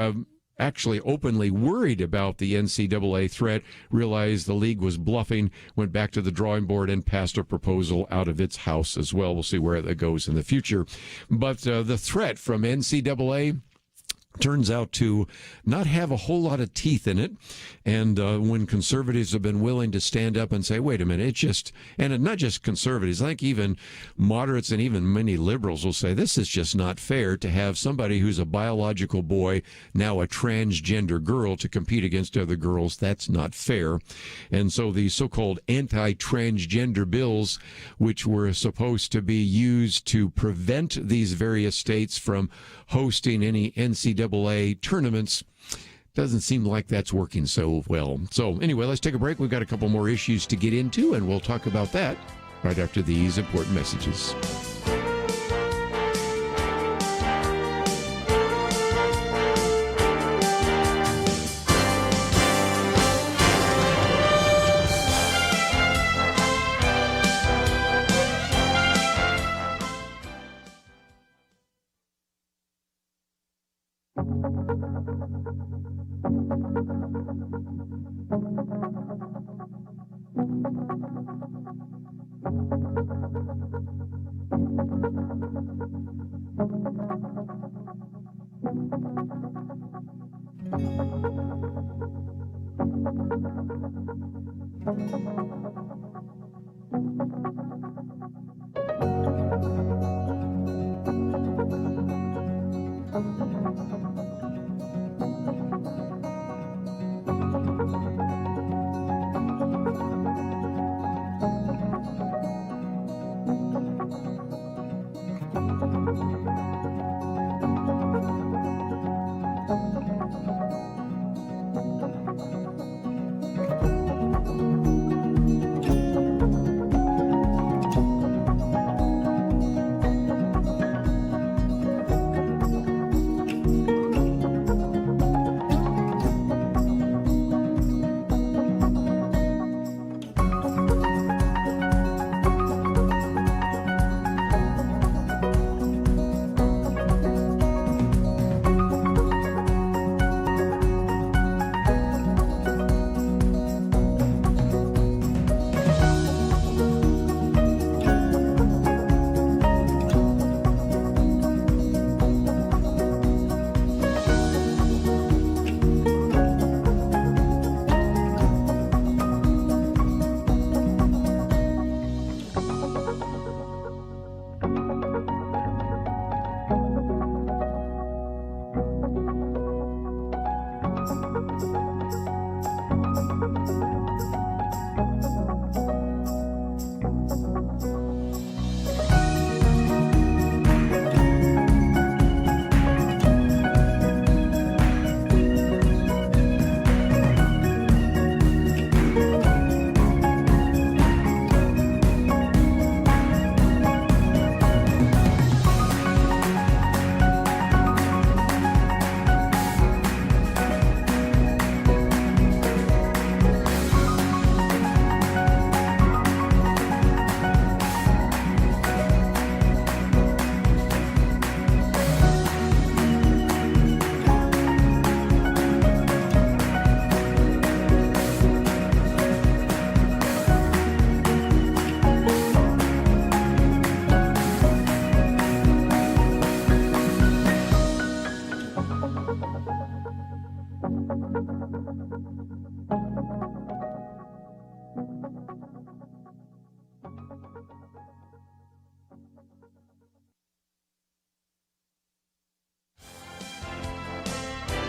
actually openly worried about the NCAA threat, realized the league was bluffing, went back to the drawing board and passed a proposal out of its house as well. We'll see where that goes in the future. But the threat from NCAA turns out to not have a whole lot of teeth in it. And when conservatives have been willing to stand up and say, wait a minute, it's just, and not just conservatives, I think even moderates and even many liberals will say, this is just not fair to have somebody who's a biological boy, now a transgender girl, to compete against other girls. That's not fair. And so the so-called anti-transgender bills, which were supposed to be used to prevent these various states from hosting any NCAA tournaments, doesn't seem like that's working so well. So anyway, let's take a break. We've got a couple more issues to get into, and we'll talk about that right after these important messages.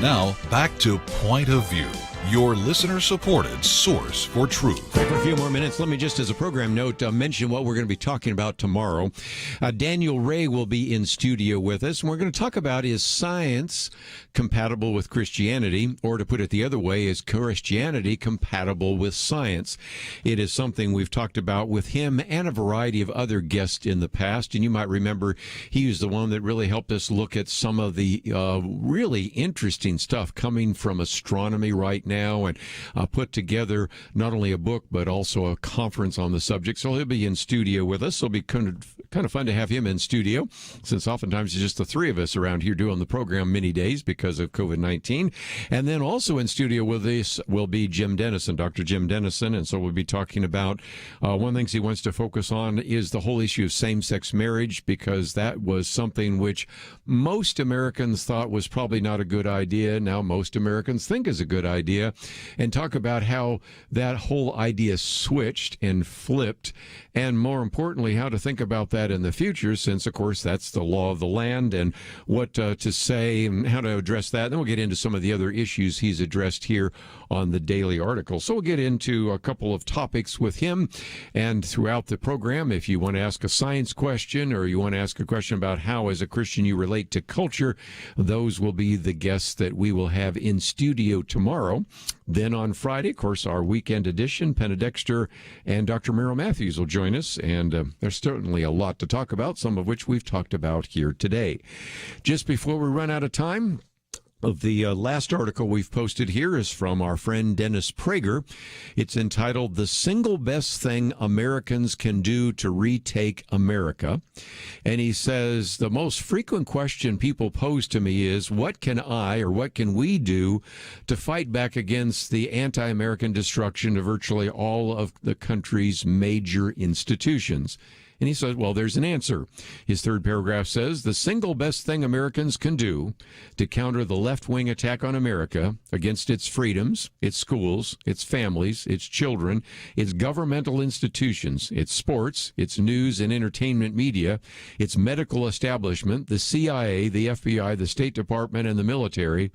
Now, back to Point of View, your listener-supported source for truth. For a few more minutes, let me just, as a program note, mention what we're going to be talking about tomorrow. Daniel Ray will be in studio with us, and we're going to talk about, is science compatible with Christianity, or to put it the other way, is Christianity compatible with science? It is something we've talked about with him and a variety of other guests in the past, and you might remember he was the one that really helped us look at some of the really interesting stuff coming from astronomy right now and put together not only a book but also a conference on the subject. So he'll be in studio with us. It'll be kind of fun to have him in studio, since oftentimes it's just the three of us around here doing the program many days because of COVID-19. And then also in studio with us will be Jim Dennison, Dr. Jim Dennison. And so we'll be talking about one of the things he wants to focus on is the whole issue of same-sex marriage, because that was something which most Americans thought was probably not a good idea. Now most Americans think is a good idea, and talk about how that whole idea switched and flipped, and more importantly, how to think about that in the future, since, of course, that's the law of the land, and what to say and how to address that. Then we'll get into some of the other issues he's addressed here on the daily article. So we'll get into a couple of topics with him, and throughout the program, if you want to ask a science question or you want to ask a question about how, as a Christian, you relate to culture, those will be the guests that we will have in studio tomorrow. Then on Friday, of course, our weekend edition, Penna Dexter and Dr. Merrill Matthews will join us, and there's certainly a lot to talk about, some of which we've talked about here today. Just before we run out of time, the last article we've posted here is from our friend Dennis Prager. It's entitled, "The Single Best Thing Americans Can Do to Retake America." And he says, the most frequent question people pose to me is, what can I or what can we do to fight back against the anti-American destruction of virtually all of the country's major institutions? And he says, well, there's an answer. His third paragraph says, the single best thing Americans can do to counter the left-wing attack on America against its freedoms, its schools, its families, its children, its governmental institutions, its sports, its news and entertainment media, its medical establishment, the CIA, the FBI, the State Department, and the military,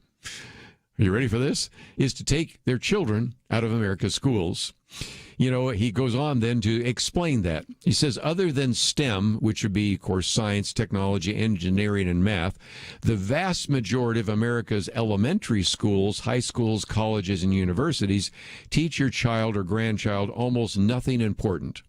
are you ready for this? Is to take their children out of America's schools. You know, he goes on then to explain that. He says, other than STEM, which would be, of course, science, technology, engineering, and math, the vast majority of America's elementary schools, high schools, colleges, and universities teach your child or grandchild almost nothing important.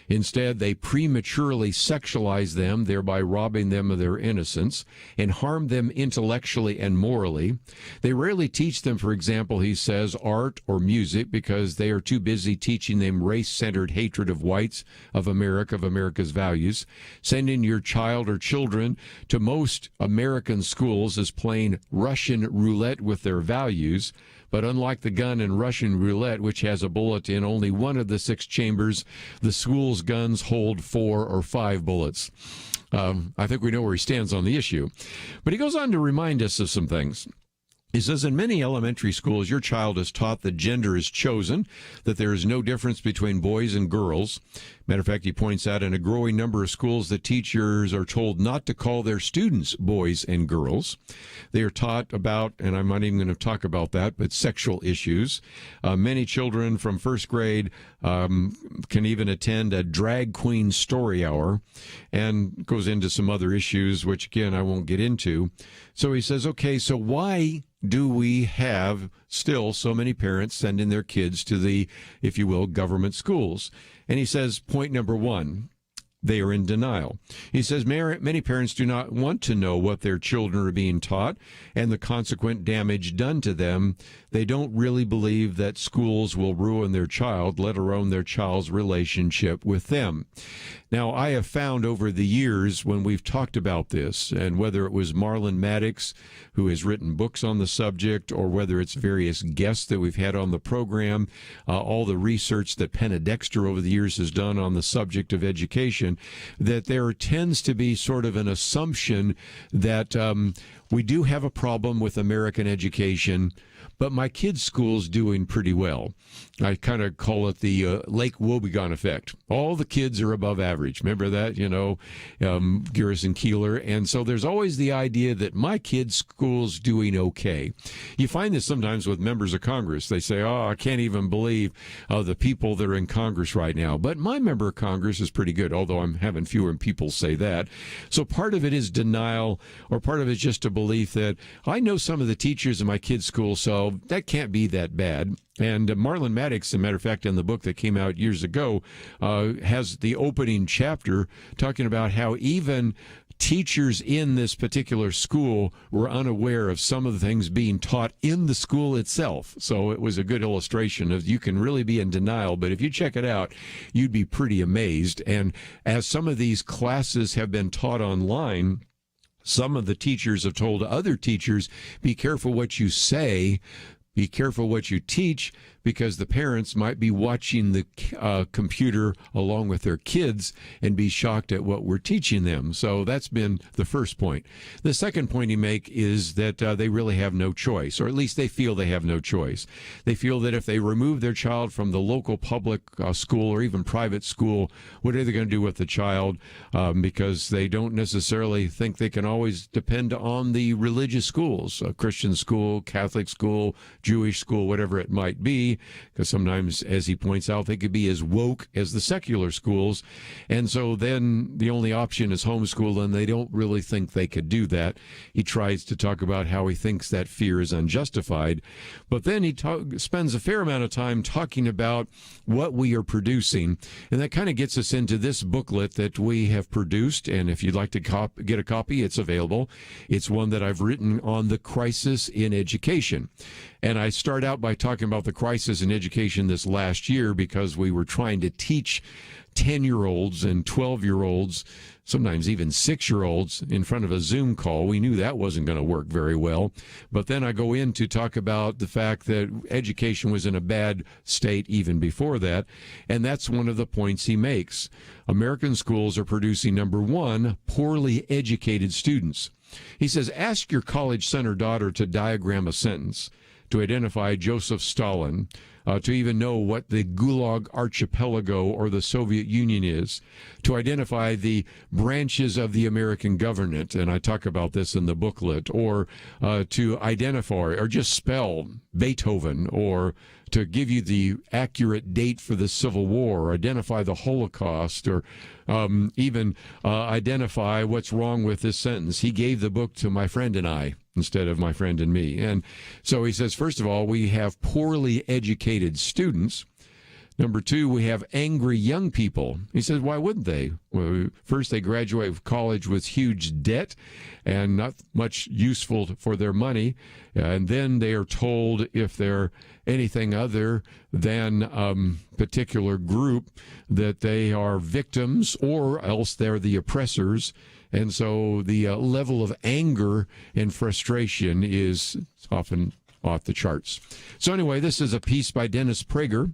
Instead, they prematurely sexualize them, thereby robbing them of their innocence, and harm them intellectually and morally. They rarely teach them, for example, he says, art or music, because they are too busy teaching them race-centered hatred of whites, of America, of America's values. Sending your child or children to most American schools is playing Russian roulette with their values. But unlike the gun in Russian roulette, which has a bullet in only one of the 6 chambers, the school's guns hold 4 or 5 bullets. I think we know where he stands on the issue. But he goes on to remind us of some things. He says, in many elementary schools, your child is taught that gender is chosen, that there is no difference between boys and girls. Matter of fact, he points out in a growing number of schools that teachers are told not to call their students boys and girls. They are taught about, and I'm not even going to talk about that, but sexual issues. Many children from first grade can even attend a drag queen story hour, and goes into some other issues, which, again, I won't get into. So he says, okay, so why do we have still so many parents sending their kids to the, if you will, government schools? And he says, point number 1, they are in denial. He says many parents do not want to know what their children are being taught and the consequent damage done to them. They don't really believe that schools will ruin their child, let alone their child's relationship with them. Now, I have found over the years when we've talked about this, and whether it was Marlon Maddox, who has written books on the subject, or whether it's various guests that we've had on the program, all the research that Penna Dexter over the years has done on the subject of education, that there tends to be sort of an assumption that we do have a problem with American education, but my kid's school's doing pretty well. I kind of call it the Lake Wobegon effect. All the kids are above average. Remember that, Garrison Keillor? And so there's always the idea that my kid's school's doing okay. You find this sometimes with members of Congress. They say, oh, I can't even believe the people that are in Congress right now. But my member of Congress is pretty good, although I'm having fewer people say that. So part of it is denial, or part of it is just a belief that I know some of the teachers in my kid's school, so that can't be that bad. And Marlon Maddox, as a matter of fact, in the book that came out years ago, has the opening chapter talking about how even teachers in this particular school were unaware of some of the things being taught in the school itself. So it was a good illustration of you can really be in denial, but if you check it out, you'd be pretty amazed. And as some of these classes have been taught online, some of the teachers have told other teachers, be careful what you say, be careful what you teach, because the parents might be watching the computer along with their kids and be shocked at what we're teaching them. So that's been the first point. The second point he makes is that they really have no choice, or at least they feel they have no choice. They feel that if they remove their child from the local public school or even private school, what are they going to do with the child? Because they don't necessarily think they can always depend on the religious schools, a Christian school, Catholic school, Jewish school, whatever it might be, because sometimes, as he points out, they could be as woke as the secular schools. And so then the only option is homeschool, and they don't really think they could do that. He tries to talk about how he thinks that fear is unjustified. But then he spends a fair amount of time talking about what we are producing. And that kind of gets us into this booklet that we have produced. And if you'd like to get a copy, it's available. It's one that I've written on the crisis in education. And I start out by talking about the crisis in education this last year because we were trying to teach 10-year-olds and 12-year-olds, sometimes even 6-year-olds, in front of a Zoom call. We knew that wasn't going to work very well. But then I go in to talk about the fact that education was in a bad state even before that. And that's one of the points he makes. American schools are producing, number one, poorly educated students. He says, ask your college son or daughter to diagram a sentence, to identify Joseph Stalin, to even know what the Gulag Archipelago or the Soviet Union is, to identify the branches of the American government, and I talk about this in the booklet, or to identify or just spell Beethoven, or to give you the accurate date for the Civil War, or identify the Holocaust, or even identify what's wrong with this sentence. He gave the book to my friend and I instead of my friend and me. And so he says, first of all, we have poorly educated students. Number two, we have angry young people. He says, why wouldn't they? Well, first, they graduate from college with huge debt and not much useful for their money. And then they are told if they're anything other than particular group that they are victims or else they're the oppressors. And so the level of anger and frustration is often off the charts. So anyway, this is a piece by Dennis Prager.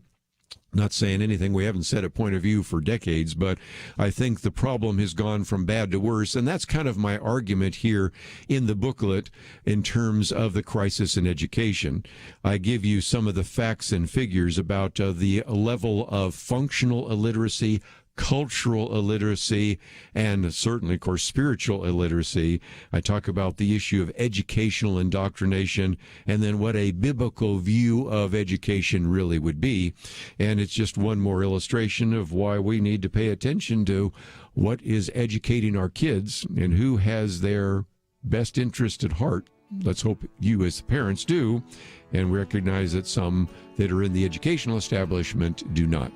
Not saying anything we haven't said at Point of View for decades, but I think the problem has gone from bad to worse. And that's kind of my argument here in the booklet in terms of the crisis in education. I give you some of the facts and figures about the level of functional illiteracy, cultural illiteracy, and certainly, of course, spiritual illiteracy. I talk about the issue of educational indoctrination and then what a biblical view of education really would be. And it's just one more illustration of why we need to pay attention to what is educating our kids and who has their best interest at heart. Let's hope you as parents do, and recognize that some that are in the educational establishment do not.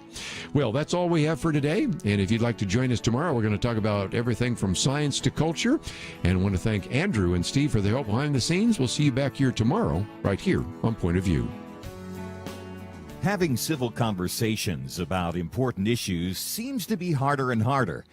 Well, that's all we have for today. And if you'd like to join us tomorrow, we're going to talk about everything from science to culture. And I want to thank Andrew and Steve for the help behind the scenes. We'll see you back here tomorrow, right here on Point of View. Having civil conversations about important issues seems to be harder and harder.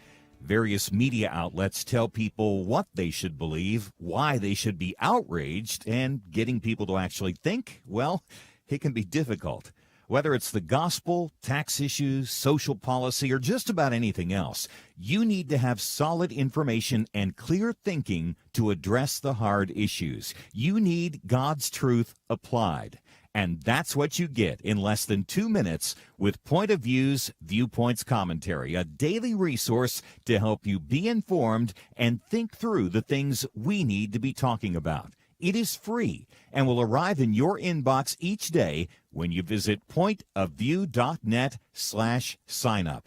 Various media outlets tell people what they should believe, why they should be outraged, and getting people to actually think, well, it can be difficult. Whether it's the gospel, tax issues, social policy, or just about anything else, you need to have solid information and clear thinking to address the hard issues. You need God's truth applied. And that's what you get in less than 2 minutes with Point of View's Viewpoints Commentary, a daily resource to help you be informed and think through the things we need to be talking about. It is free and will arrive in your inbox each day when you visit pointofview.net/signup.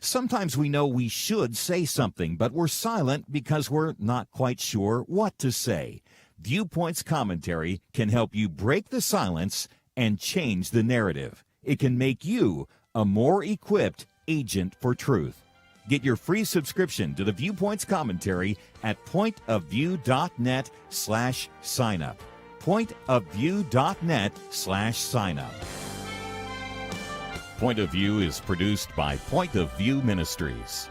Sometimes we know we should say something, but we're silent because we're not quite sure what to say. Viewpoints Commentary can help you break the silence and change the narrative. It can make you a more equipped agent for truth. Get your free subscription to the Viewpoints commentary at pointofview.net/signup. pointofview.net/signup. Point of View is produced by Point of View Ministries.